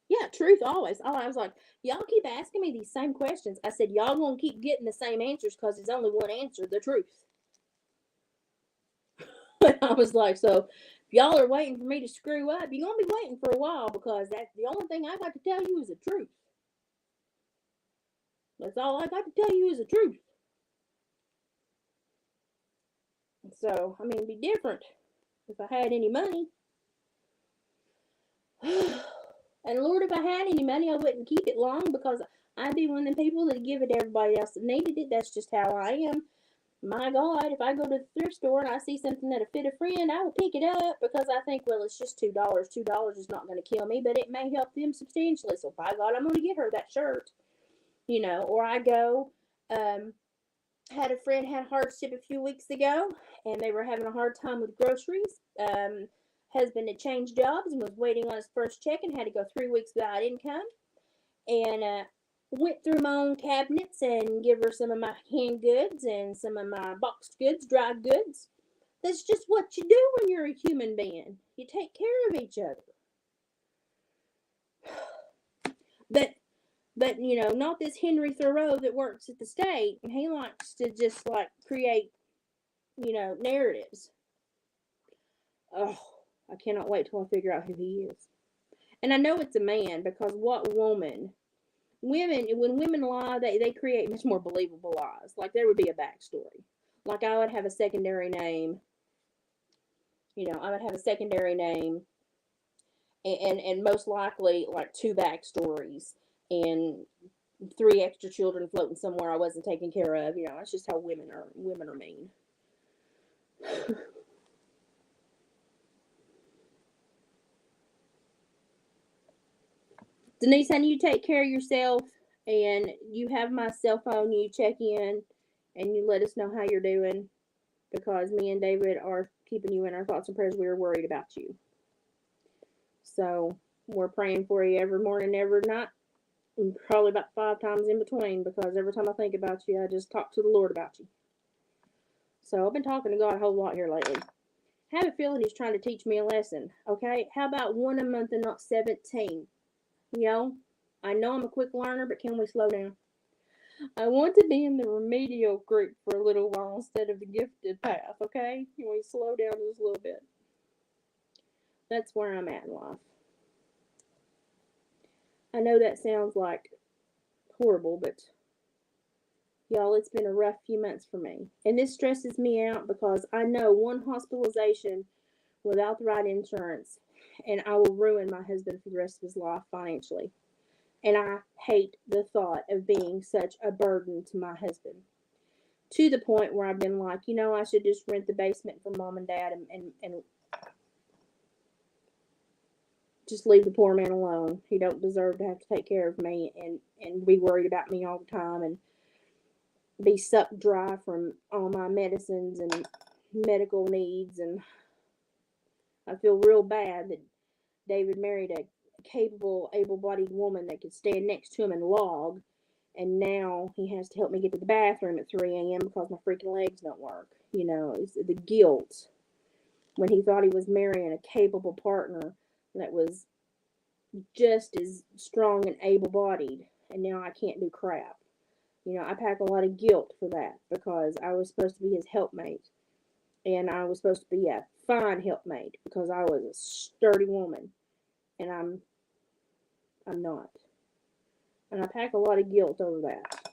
Yeah, truth always. I was like, y'all keep asking me these same questions. I said, y'all gonna keep getting the same answers because there's only one answer, the truth. I was like, so if y'all are waiting for me to screw up, you're gonna be waiting for a while because that's the only thing I got to tell you is the truth. That's all I got to tell you is the truth. So, I mean, it'd be different if I had any money. And Lord, if I had any money, I wouldn't keep it long because I'd be one of the people that give it to everybody else that needed it. That's just how I am. My God, if I go to the thrift store and I see something that'll fit a friend, I will pick it up because I think, well, it's just $2. $2 is not going to kill me, but it may help them substantially. So by God, I'm going to get her that shirt. or I go, had a friend had hardship a few weeks ago, and they were having a hard time with groceries. Husband had changed jobs and was waiting on his first check and had to go 3 weeks without income. And went through my own cabinets and give her some of my canned goods and some of my boxed goods, dry goods. That's just what you do when you're a human being. You take care of each other. But not this Henry Thoreau that works at the state. He likes to just create, narratives. Oh, I cannot wait till I figure out who he is. And I know it's a man, because what woman? When women lie, they create much more believable lies. Like, there would be a backstory. Like, I would have a secondary name. I would have a secondary name, and most likely two backstories and 3 extra children floating somewhere I wasn't taking care of. That's just how women are. Women are mean. Denise, I need you take care of yourself, and you have my cell phone. You check in, and you let us know how you're doing, because me and David are keeping you in our thoughts and prayers. We're worried about you. So we're praying for you every morning, every night, and probably about 5 times in between, because every time I think about you, I just talk to the Lord about you. So I've been talking to God a whole lot here lately. I have a feeling he's trying to teach me a lesson, okay? How about 1 a month and not 17? I know I'm a quick learner, but can we slow down? I want to be in the remedial group for a little while instead of the gifted path, okay? Can we slow down just a little bit? That's where I'm at in life. I know that sounds like horrible, but y'all, it's been a rough few months for me. And this stresses me out, because I know one hospitalization without the right insurance, and I will ruin my husband for the rest of his life financially. And I hate the thought of being such a burden to my husband, to the point where I've been like, I should just rent the basement for mom and dad, and just leave the poor man alone. He don't deserve to have to take care of me and be worried about me all the time, and be sucked dry from all my medicines and medical needs. And I feel real bad that David married a capable, able-bodied woman that could stand next to him and log, and now he has to help me get to the bathroom at 3 a.m. because my freaking legs don't work. It's the guilt, when he thought he was marrying a capable partner that was just as strong and able-bodied, and now I can't do crap. I pack a lot of guilt for that, because I was supposed to be his helpmate, and I was supposed to be a fine helpmate because I was a sturdy woman, and I'm not. And I pack a lot of guilt over that.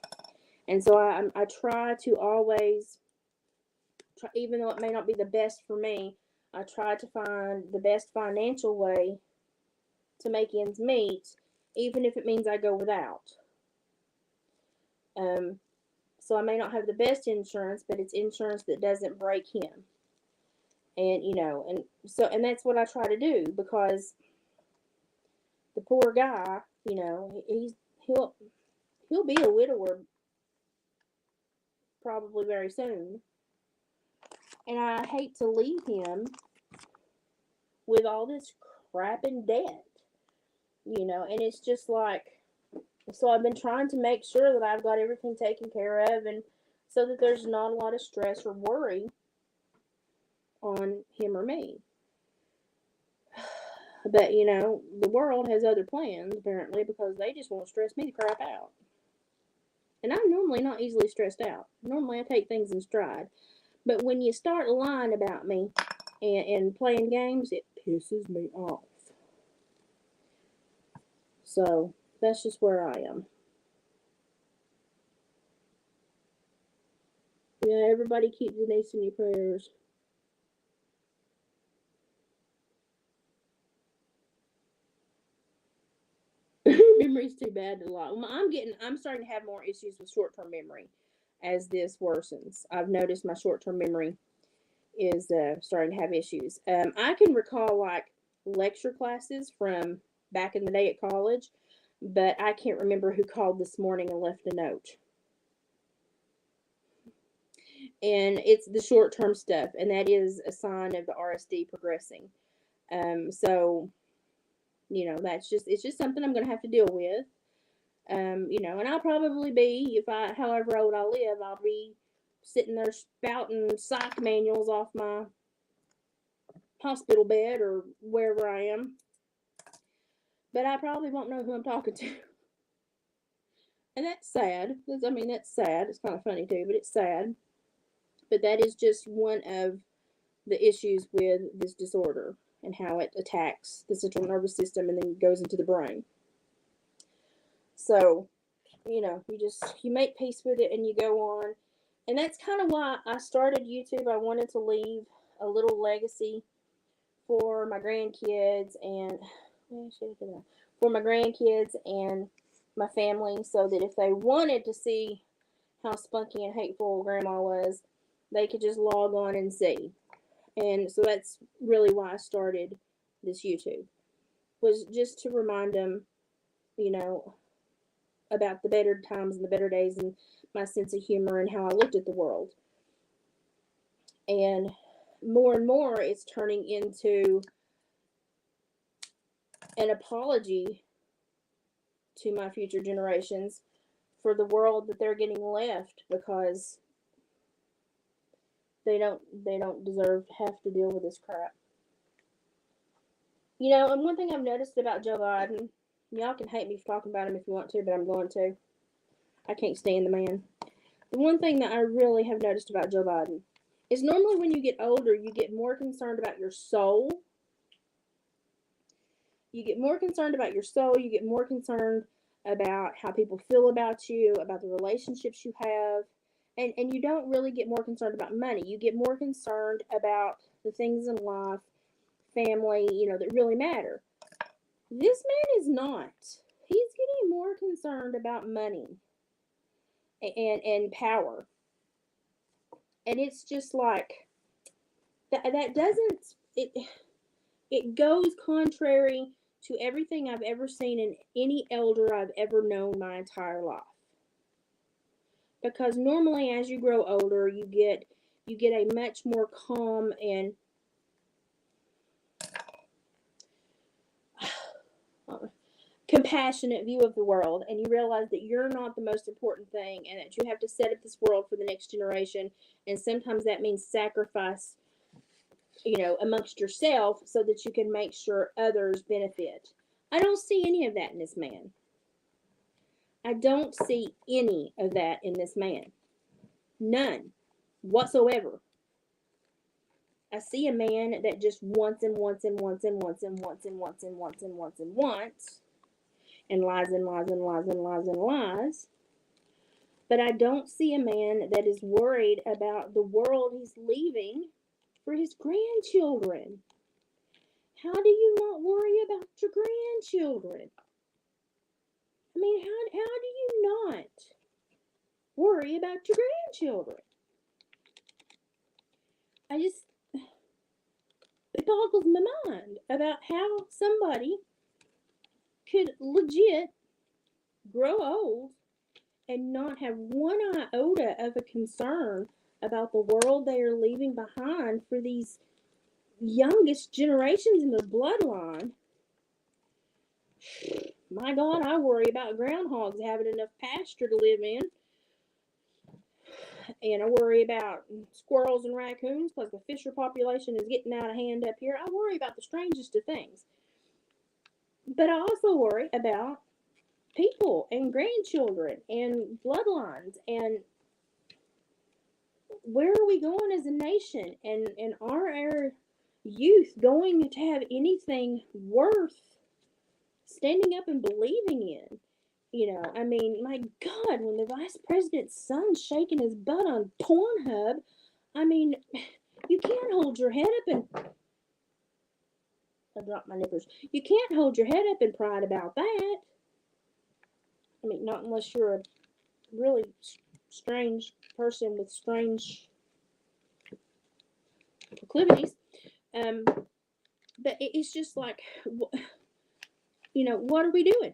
And so I try to always, even though it may not be the best for me, I try to find the best financial way to make ends meet, even if it means I go without. So I may not have the best insurance, but it's insurance that doesn't break him. And and that's what I try to do, because the poor guy, he'll be a widower probably very soon. And I hate to leave him with all this crap and debt, and it's just so I've been trying to make sure that I've got everything taken care of, and so that there's not a lot of stress or worry on him or me. But, the world has other plans, apparently, because they just want to stress me the crap out. And I'm normally not easily stressed out. Normally I take things in stride. But when you start lying about me and playing games, it pisses me off. So, that's just where I am. Yeah, everybody keep Denise in your prayers. Memory's too bad to lie. I'm starting to have more issues with short-term memory as this worsens. I've noticed my short-term memory is starting to have issues. I can recall lecture classes from back in the day at college, but I can't remember who called this morning and left a note. And it's the short term stuff, and that is a sign of the RSD progressing. So it's just something I'm gonna have to deal with. And I'll probably be, if I, however old I live, I'll be sitting there spouting psych manuals off my hospital bed or wherever I am. But I probably won't know who I'm talking to. And that's sad. That's sad. It's kind of funny too, but it's sad. But that is just one of the issues with this disorder and how it attacks the central nervous system and then goes into the brain. So, you make peace with it and you go on. And that's kind of why I started YouTube. I wanted to leave a little legacy for my grandkids and my family, so that if they wanted to see how spunky and hateful Grandma was, they could just log on and see. And so that's really why I started this YouTube, was just to remind them, about the better times and the better days and my sense of humor and how I looked at the world. And more, it's turning into an apology to my future generations for the world that they're getting left, because they don't deserve to have to deal with this crap. And one thing I've noticed about Joe Biden, y'all can hate me for talking about him if you want to, but I'm going to. I can't stand the man. The one thing that I really have noticed about Joe Biden is normally when you get older, you get more concerned about your soul. You get more concerned about your soul. You get more concerned about how people feel about you, about the relationships you have. And you don't really get more concerned about money. You get more concerned about the things in life, family, that really matter. This man is not. He's getting more concerned about money and power. And it's just like that doesn't it goes contrary to everything I've ever seen in any elder I've ever known my entire life. Because normally as you grow older, you get a much more calm and compassionate view of the world, and you realize that you're not the most important thing and that you have to set up this world for the next generation, and sometimes that means sacrifice amongst yourself so that you can make sure others benefit. I don't see any of that in this man. I don't see any of that in this man. None whatsoever. I see a man that just wants and wants and wants and wants and wants and wants and wants and wants and wants and lies and lies and lies and lies and lies. But I don't see a man that is worried about the world he's leaving for his grandchildren. How do you not worry about your grandchildren? I mean, how do you not worry about your grandchildren? It boggles my mind about how somebody could legit grow old and not have one iota of a concern about the world they are leaving behind for these youngest generations in their bloodline. My God, I worry about groundhogs having enough pasture to live in. And I worry about squirrels and raccoons because the fisher population is getting out of hand up here. I worry about the strangest of things. But I also worry about people and grandchildren and bloodlines and where are we going as a nation, and are our youth going to have anything worth standing up and believing in? My God, when the vice president's son's shaking his butt on Pornhub, you can't hold your head up and I dropped my nippers. You can't hold your head up in pride about that. Not unless you're a really strange person with strange proclivities. But it's just like, what are we doing?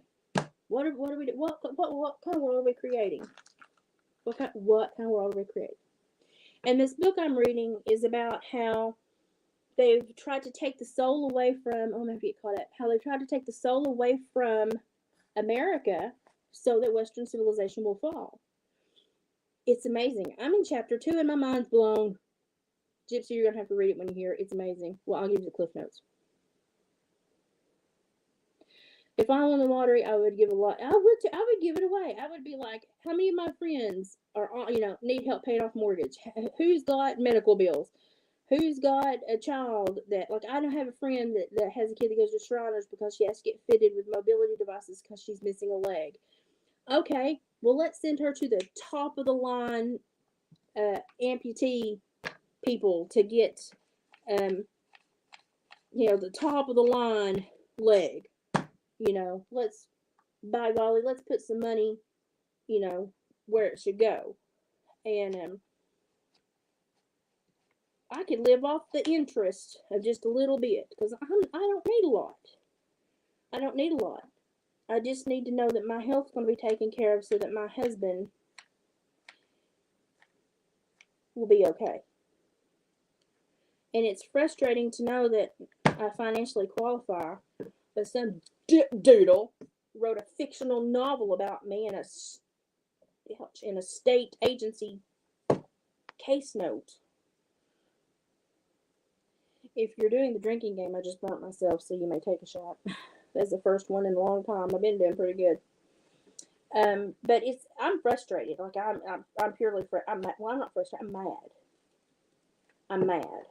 What are we what kind of world are we creating? What kind of world are we creating? And this book I'm reading is about how they've tried to take the soul away from. Oh, maybe get caught up. How they've tried to take the soul away from America so that Western civilization will fall. It's amazing. I'm in chapter 2 and my mind's blown. Gypsy, you're gonna have to read it when you hear it. It's amazing. Well, I'll give you the cliff notes. If I won the lottery, I would give a lot. I would give it away. I would be like, how many of my friends are need help paying off mortgage? Who's got medical bills? Who's got a child that I don't have a friend that has a kid that goes to Shriners because she has to get fitted with mobility devices because she's missing a leg. Okay, well let's send her to the top of the line amputee people to get the top of the line leg. Let's by golly, let's put some money, where it should go. And I could live off the interest of just a little bit because I don't need a lot. I don't need a lot. I just need to know that my health's going to be taken care of so that my husband will be okay. And it's frustrating to know that I financially qualify, but some doodle wrote a fictional novel about me in a state agency case note. If you're doing the drinking game, I just burnt myself, so you may take a shot. That's the first one in a long time. I've been doing pretty good. But I'm frustrated. Like I'm purely I'm not frustrated. I'm mad.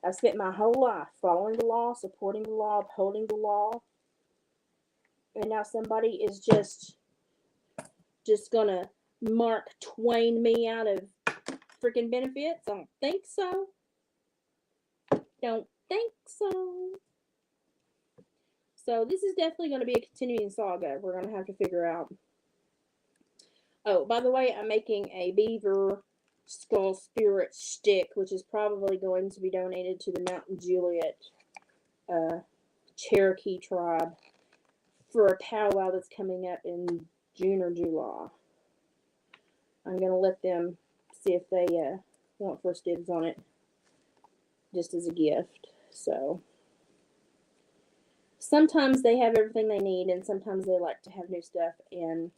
I've spent my whole life following the law, supporting the law, upholding the law, and now somebody is just gonna Mark Twain me out of freaking benefits. I don't think so. Don't think so. So this is definitely going to be a continuing saga. We're going to have to figure out. Oh, by the way, I'm making a beaver skull spirit stick, which is probably going to be donated to the Mountain Juliet Cherokee tribe for a powwow that's coming up in June or July. I'm going to let them see if they want first dibs on it, just as a gift. So sometimes they have everything they need, and sometimes they like to have new stuff. And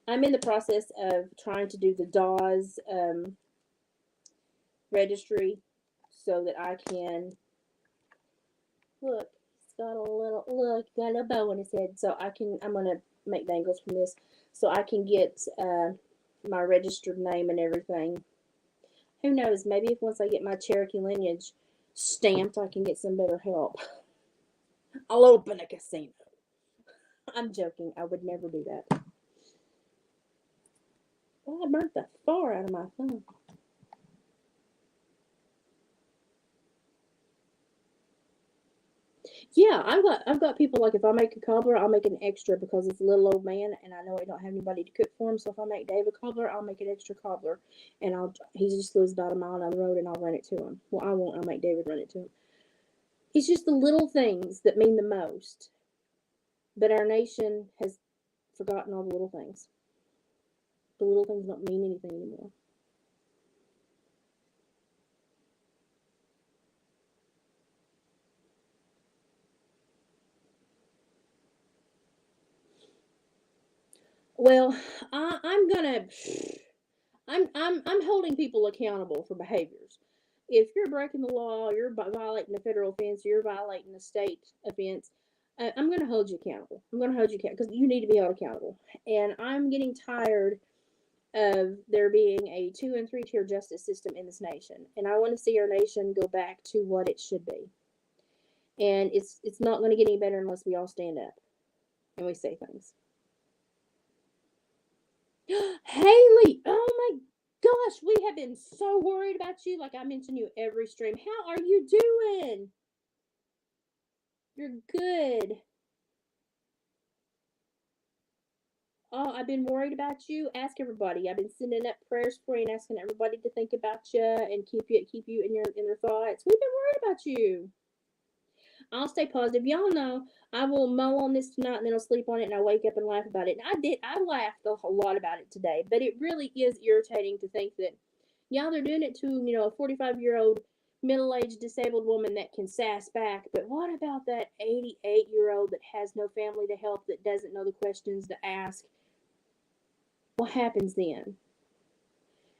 I'm in the process of trying to do the Dawes registry so that I can look. It's got a bow on his head, so I'm gonna make dangles from this, so I can get my registered name and everything. Who knows? Maybe if once I get my Cherokee lineage stamped, I can get some better help. I'll open a casino. I'm joking. I would never do that. Well, I burnt the far out of my thumb. Yeah, I've got people like if I make a cobbler, I'll make an extra because it's a little old man and I know I don't have anybody to cook for him. So if I make Dave a cobbler, I'll make an extra cobbler, and he just lives about a mile down the road and I'll run it to him. Well, I won't. I'll make David run it to him. It's just the little things that mean the most. But our nation has forgotten all the little things. The little things don't mean anything anymore. Well, I'm holding people accountable for behaviors. If you're breaking the law, you're violating a federal offense, you're violating a state offense, I'm going to hold you accountable. I'm going to hold you accountable because you need to be held accountable. And I'm getting tired of there being a 2 and 3 tier justice system in this nation. And I want to see our nation go back to what it should be. And it's not going to get any better unless we all stand up and we say things. Haley, oh my gosh, we have been so worried about you. Like I mention you every stream. How are you doing? You're good. Oh, I've been worried about you. Ask everybody. I've been sending up prayers for you and asking everybody to think about you and keep you in their thoughts. We've been worried about you. I'll stay positive. Y'all know I will mull on this tonight and then I'll sleep on it and I wake up and laugh about it. And I laughed a whole lot about it today, but it really is irritating to think that, yeah, they're doing it to, a 45-year-old middle-aged disabled woman that can sass back. But what about that 88-year-old that has no family to help, that doesn't know the questions to ask? What happens then?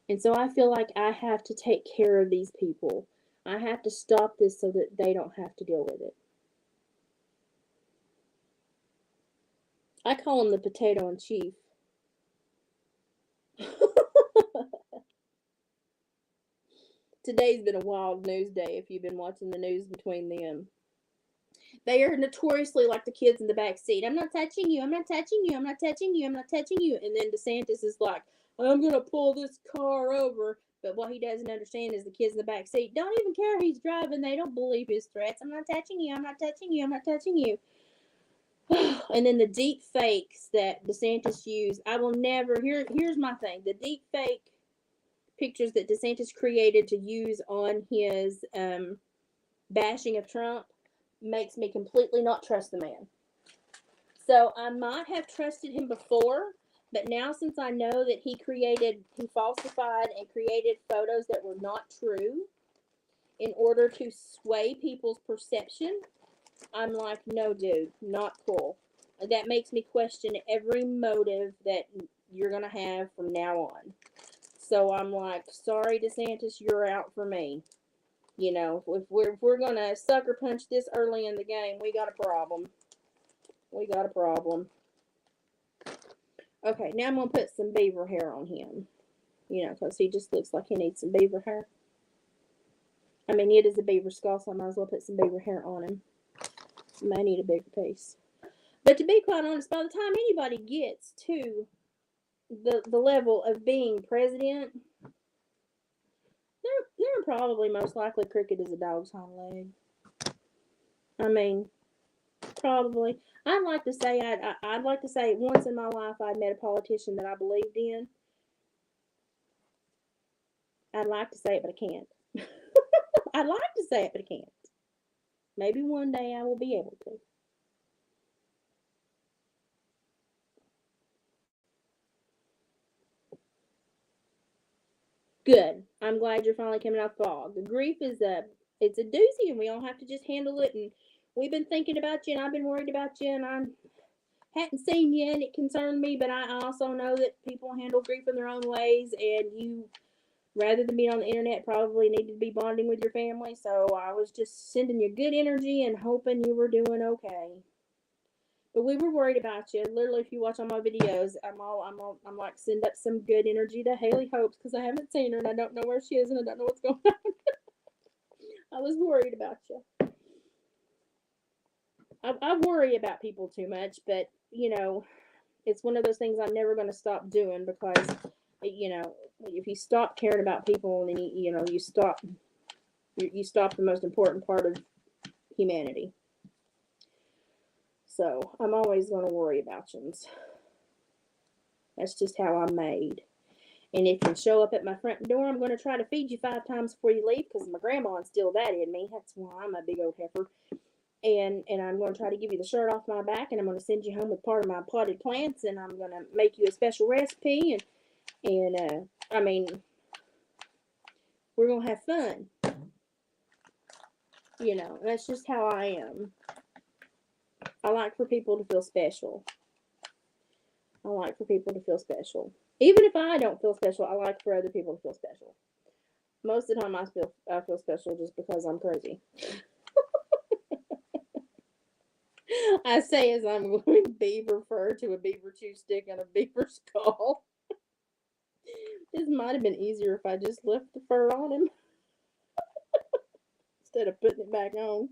And so I feel like I have to take care of these people. I have to stop this so that they don't have to deal with it. I call him the potato in chief. Today's been a wild news day if you've been watching the news between them. They are notoriously like the kids in the back seat. I'm not touching you. I'm not touching you. I'm not touching you. I'm not touching you. And then DeSantis is like, I'm going to pull this car over. But what he doesn't understand is the kids in the back seat don't even care he's driving. They don't believe his threats. I'm not touching you. I'm not touching you. I'm not touching you. And then the deep fakes that DeSantis used. I will never. Here's my thing. The deep fake pictures that DeSantis created to use on his bashing of Trump makes me completely not trust the man. So I might have trusted him before, but now since I know that he falsified and created photos that were not true in order to sway people's perception, I'm like, no, dude, not cool. That makes me question every motive that you're going to have from now on. So I'm like, sorry, DeSantis, you're out for me. If we're going to sucker punch this early in the game, we got a problem. We got a problem. Okay, now I'm going to put some beaver hair on him. Because he just looks like he needs some beaver hair. I mean, it is a beaver skull, so I might as well put some beaver hair on him. I might need a bigger piece. But to be quite honest, by the time anybody gets to the level of being president, they're probably most likely crooked as a dog's hind leg. I mean, probably. I'd like to say once in my life I met a politician that I believed in. I'd like to say it, but I can't. I'd like to say it, but I can't. Maybe one day I will be able to. Good. I'm glad you're finally coming out the fog. The grief is it's a doozy, and we all have to just handle it. And we've been thinking about you, and I've been worried about you, and I hadn't seen you, and it concerned me. But I also know that people handle grief in their own ways, and you, rather than be on the internet, probably need to be bonding with your family. So I was just sending you good energy and hoping you were doing okay. But we were worried about you. Literally, if you watch all my videos, I'm like, send up some good energy to Haley Hopes because I haven't seen her and I don't know where she is and I don't know what's going on. I was worried about you. I worry about people too much, but it's one of those things I'm never going to stop doing because if you stop caring about people, then you stop the most important part of humanity. So I'm always going to worry about you. That's just how I'm made. And if you show up at my front door, I'm going to try to feed you 5 times before you leave because my grandma instilled that in me. That's why I'm a big old heifer. And I'm going to try to give you the shirt off my back, and I'm going to send you home with part of my potted plants, and I'm going to make you a special recipe, and I mean, we're going to have fun. That's just how I am. I like for people to feel special. I like for people to feel special. Even if I don't feel special, I like for other people to feel special. Most of the time I feel special just because I'm crazy. I say as I'm gluing beaver fur to a beaver chew stick and a beaver skull. This might have been easier if I just left the fur on him instead of putting it back on.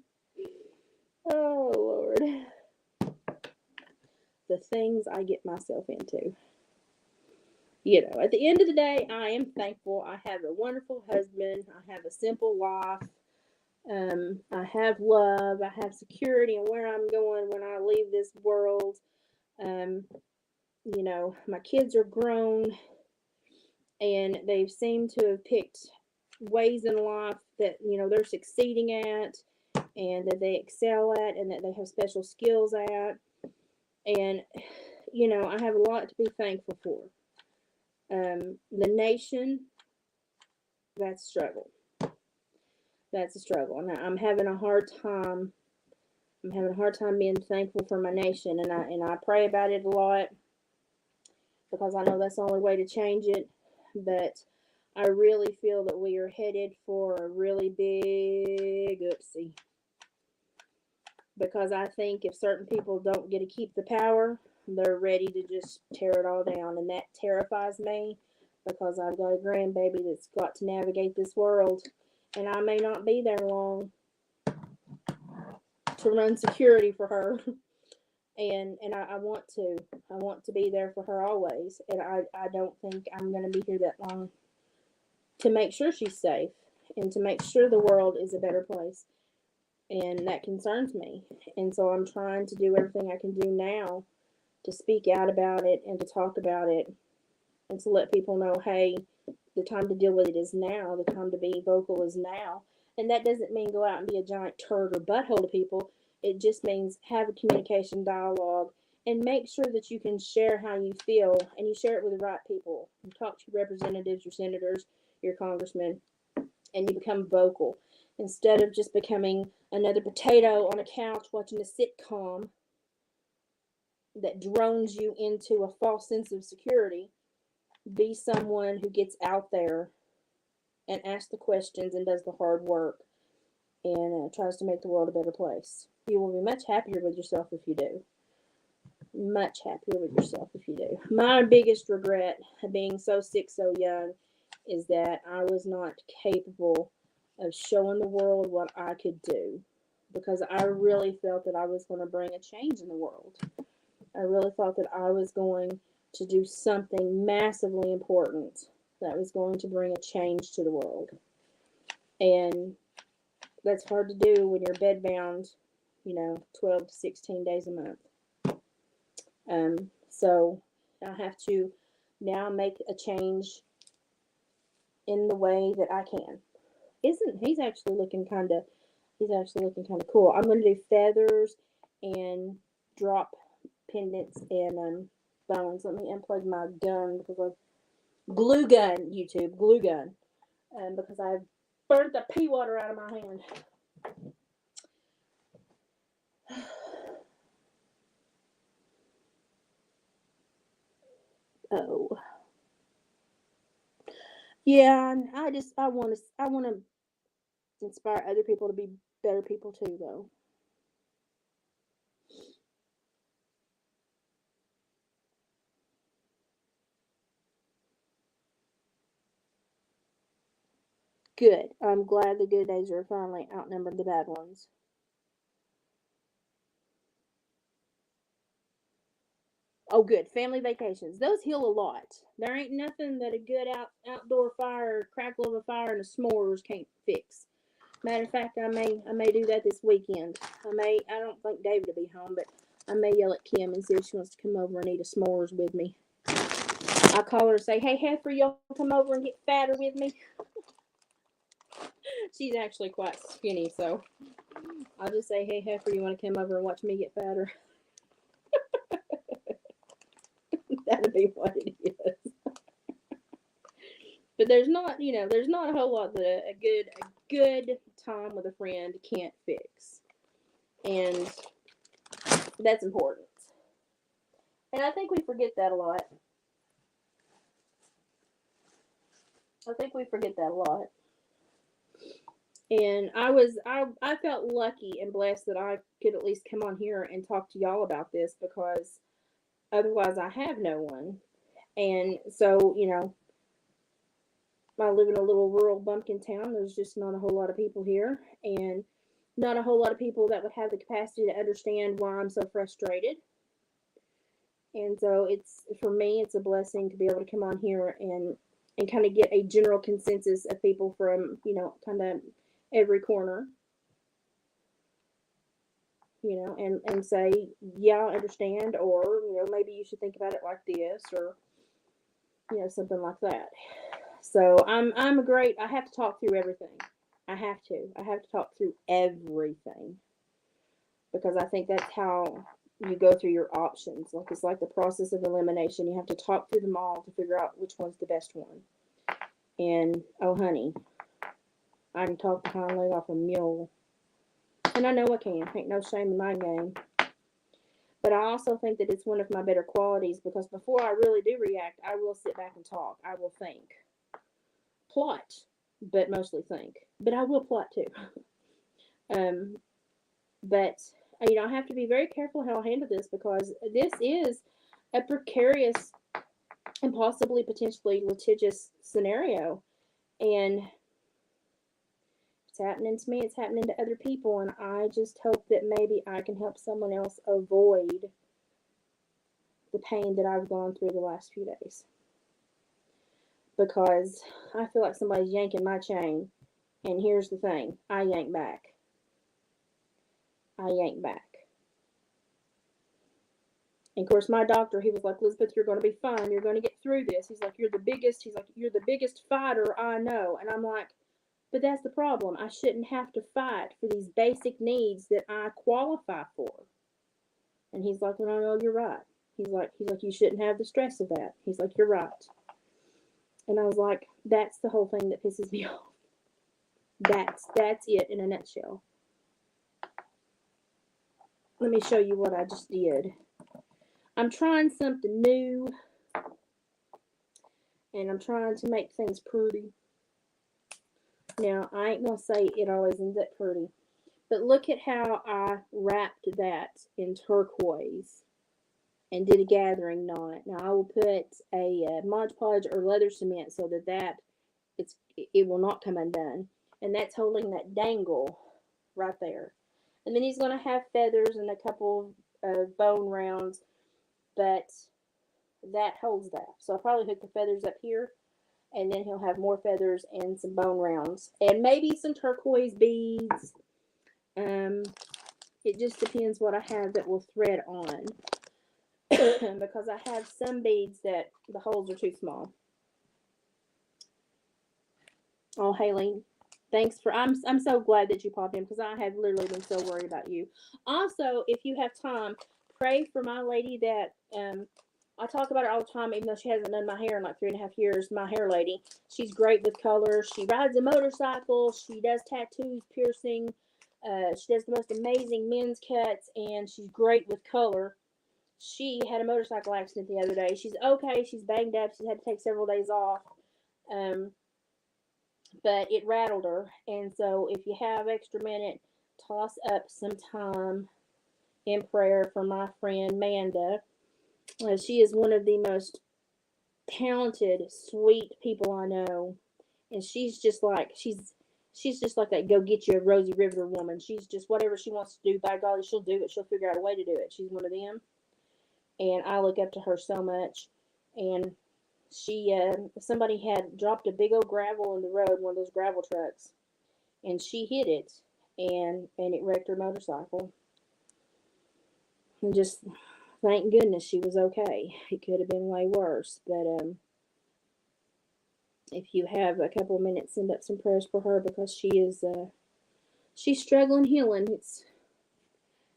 Oh, Lord. The things I get myself into. At the end of the day, I am thankful. I have a wonderful husband. I have a simple life. I have love. I have security in where I'm going when I leave this world. My kids are grown and they've seemed to have picked ways in life that, they're succeeding at. and that they excel at and that they have special skills at. And, you know, I have a lot to be thankful for. The nation, that's a struggle. That's a struggle. And I'm having a hard time. I'm having a hard time being thankful for my nation, and I pray about it a lot because I know that's the only way to change it. But I really feel that we are headed for a really big oopsie. Because I think if certain people don't get to keep the power, they're ready to just tear it all down. And that terrifies me because I've got a grandbaby that's got to navigate this world. And I may not be there long to run security for her. And I want to. I want to be there for her always. And I don't think I'm going to be here that long to make sure she's safe and to make sure the world is a better place. And that concerns me. And so I'm trying to do everything I can do now to speak out about it and to talk about it and to let people know, hey, the time to deal with it is now. The time to be vocal is now. And that doesn't mean go out and be a giant turd or butthole to people. It just means have a communication dialogue and make sure that you can share how you feel and you share it with the right people. You talk to your representatives, your senators, your congressmen, and you become vocal instead of just becoming another potato on a couch watching a sitcom that drones you into a false sense of security. Be someone who gets out there and asks the questions and does the hard work and tries to make the world a better place. You will be much happier with yourself if you do. Much happier with yourself if you do. My biggest regret of being so sick so young is that I was not capable of showing the world what I could do because I really felt that I was going to bring a change in the world. I really thought that I was going to do something massively important that was going to bring a change to the world. And that's hard to do when you're bedbound, 12 to 16 days a month. So I have to now make a change in the way that I can. He's actually looking kind of cool. I'm going to do feathers and drop pendants and bones. Let me unplug my gun because of glue gun, YouTube, glue gun. Because I've burnt the pea water out of my hand. Oh. Yeah, I want to inspire other people to be better people too, though. Good. I'm glad the good days are finally outnumbered the bad ones. Oh, good. Family vacations. Those heal a lot. There ain't nothing that a good outdoor fire, crackle of a fire, and a s'mores can't fix. Matter of fact, I may do that this weekend. I don't think David will be home, but I may yell at Kim and see if she wants to come over and eat a s'mores with me. I'll call her and say, hey, Heifer, y'all come over and get fatter with me? She's actually quite skinny, so I'll just say, hey, Heifer, you want to come over and watch me get fatter? That'll be what it is. But there's not a whole lot that a good time with a friend can't fix. And that's important. And I think we forget that a lot. And I felt lucky and blessed that I could at least come on here and talk to y'all about this because otherwise I have no one. And so, I live in a little rural bumpkin town. There's just not a whole lot of people here and not a whole lot of people that would have the capacity to understand why I'm so frustrated. And so it's for me it's a blessing to be able to come on here and kind of get a general consensus of people from, kind of every corner, and say, yeah, I understand, or, maybe you should think about it like this, or, something like that. So I have to talk through everything. I have to. I have to talk through everything because I think that's how you go through your options. Like it's like the process of elimination. You have to talk through them all to figure out which one's the best one. And oh, honey, I can talk the hind leg off a mule, and I know I can. Ain't no shame in my game. But I also think that it's one of my better qualities because before I really do react, I will sit back and talk. I will think, plot, but mostly think. But I will plot too. Um, but I have to be very careful how I handle this because this is a precarious and possibly potentially litigious scenario, and it's happening to me. It's happening to other people, and I just hope that maybe I can help someone else avoid the pain that I've gone through the last few days. Because I feel like somebody's yanking my chain, and here's the thing: I yank back. I yank back. And of course, my doctor, he was like, Elizabeth, you're going to be fine. You're going to get through this. He's like, you're the biggest fighter I know. And I'm like, but that's the problem. I shouldn't have to fight for these basic needs that I qualify for. And he's like, no, no, you're right. He's like, you shouldn't have the stress of that. He's like, you're right. And I was like, that's the whole thing that pisses me off. That's it in a nutshell. Let me show you what I just did. I'm trying something new, and I'm trying to make things pretty. Now, I ain't gonna say it always ends up pretty, but look at how I wrapped that in turquoise and did a gathering knot. Now, I will put a Mod Podge or leather cement so it will not come undone, and that's holding that dangle right there. And then he's gonna have feathers and a couple of bone rounds, but that holds that. So I'll probably hook the feathers up here, and then he'll have more feathers and some bone rounds and maybe some turquoise beads. Um, it just depends what I have that will thread on because I have some beads that the holes are too small. Oh, Haylene, thanks for. I'm so glad that you popped in because I have literally been so worried about you. Also, if you have time, pray for my lady that I talk about her all the time, even though she hasn't done my hair in like 3.5 years. My hair lady, she's great with color. She rides a motorcycle. She does tattoos, piercing. She does the most amazing men's cuts, and she's great with color. She had a motorcycle accident the other day. She's okay. She's banged up. She's had to take several days off. Um, but it rattled her. And so, if you have extra minute, toss up some time in prayer for my friend Manda. She is one of the most talented, sweet people I know, and she's just like that. Go get you a Rosie Riveter woman. She's just whatever she wants to do. By golly, she'll do it. She'll figure out a way to do it. She's one of them, and I look up to her so much. And she, somebody had dropped a big old gravel in the road, one of those gravel trucks, and she hit it, and it wrecked her motorcycle. And just thank goodness she was okay. It could have been way worse, but if you have a couple of minutes, send up some prayers for her because she's struggling healing.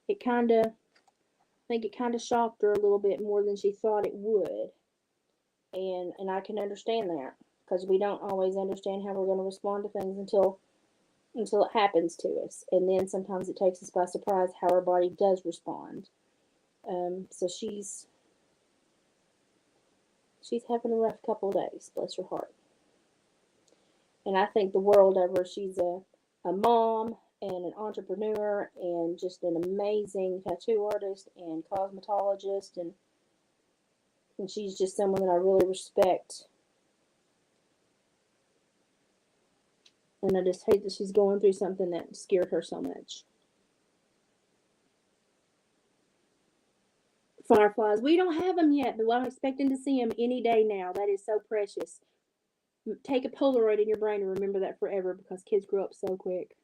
It kind of I think it kind of shocked her a little bit more than she thought it would, and I can understand that because we don't always understand how we're going to respond to things until it happens to us, and then sometimes it takes us by surprise how our body does respond. So she's having a rough couple of days, bless her heart. And I think the world of her. She's a mom and an entrepreneur and just an amazing tattoo artist and cosmetologist, and she's just someone that I really respect. And I just hate that she's going through something that scared her so much. Fireflies, we don't have them yet, but I'm expecting to see them any day now. That is so precious. Take a Polaroid in your brain and remember that forever because kids grow up so quick.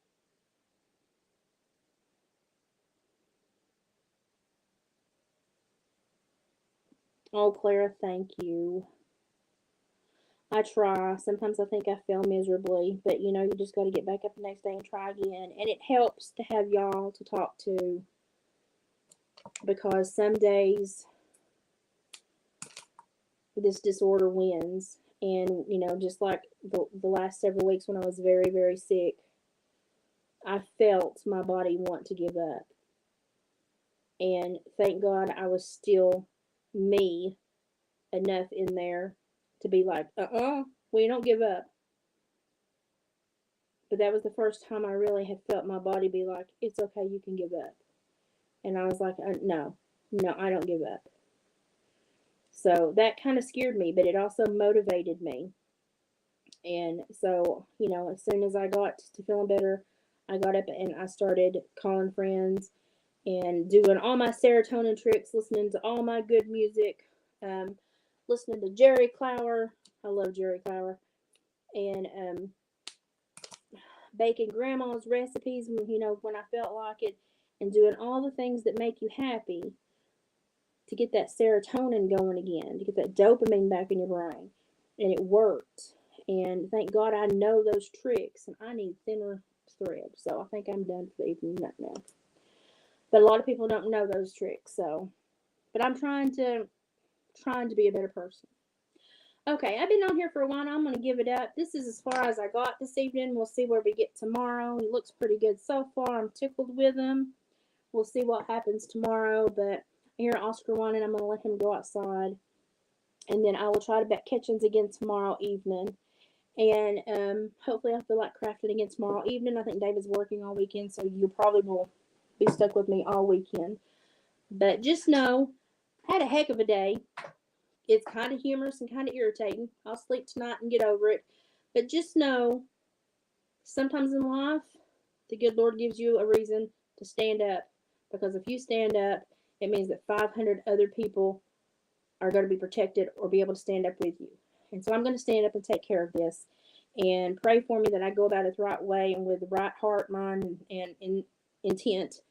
Oh, Clara, thank you. I try. Sometimes I think I fail miserably, but you know, you just got to get back up the next day and try again. And it helps to have y'all to talk to, because some days this disorder wins. And, you know, just like the last several weeks when I was very, very sick, I felt my body want to give up. And thank God I was still me enough in there to be like, we don't give up. But that was the first time I really had felt my body be like, it's okay, you can give up. And I was like, no, I don't give up. So that kind of scared me, but it also motivated me. And so, you know, as soon as I got to feeling better, I got up and I started calling friends and doing all my serotonin tricks, listening to all my good music, listening to Jerry Clower. I love Jerry Clower. And baking grandma's recipes, you know, when I felt like it, and doing all the things that make you happy to get that serotonin going again, to get that dopamine back in your brain. And it worked. And thank God I know those tricks, and I need thinner thread. So I think I'm done for the evening right now. But a lot of people don't know those tricks. So, but I'm trying to be a better person. Okay, I've been on here for a while. I'm going to give it up. This is as far as I got this evening. We'll see where we get tomorrow. He looks pretty good so far. I'm tickled with him. We'll see what happens tomorrow. But I hear Oscar whining. I'm going to let him go outside. And then I will try to bet Kitchens again tomorrow evening. And hopefully I feel like crafting again tomorrow evening. I think David's working all weekend, so you probably will be stuck with me all weekend. But just know, I had a heck of a day. It's kind of humorous and kind of irritating. I'll sleep tonight and get over it. But just know, sometimes in life, the good Lord gives you a reason to stand up. Because if you stand up, it means that 500 other people are going to be protected or be able to stand up with you. And so I'm going to stand up and take care of this. And pray for me that I go about it the right way and with the right heart, mind, and intent.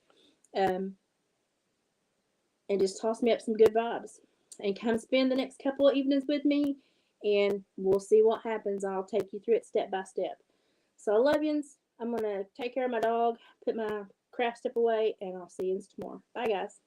And just toss me up some good vibes. And come spend the next couple of evenings with me, and we'll see what happens. I'll take you through it step by step. So I love yous. I'm going to take care of my dog, put my craft stuff away, and I'll see you tomorrow. Bye, guys.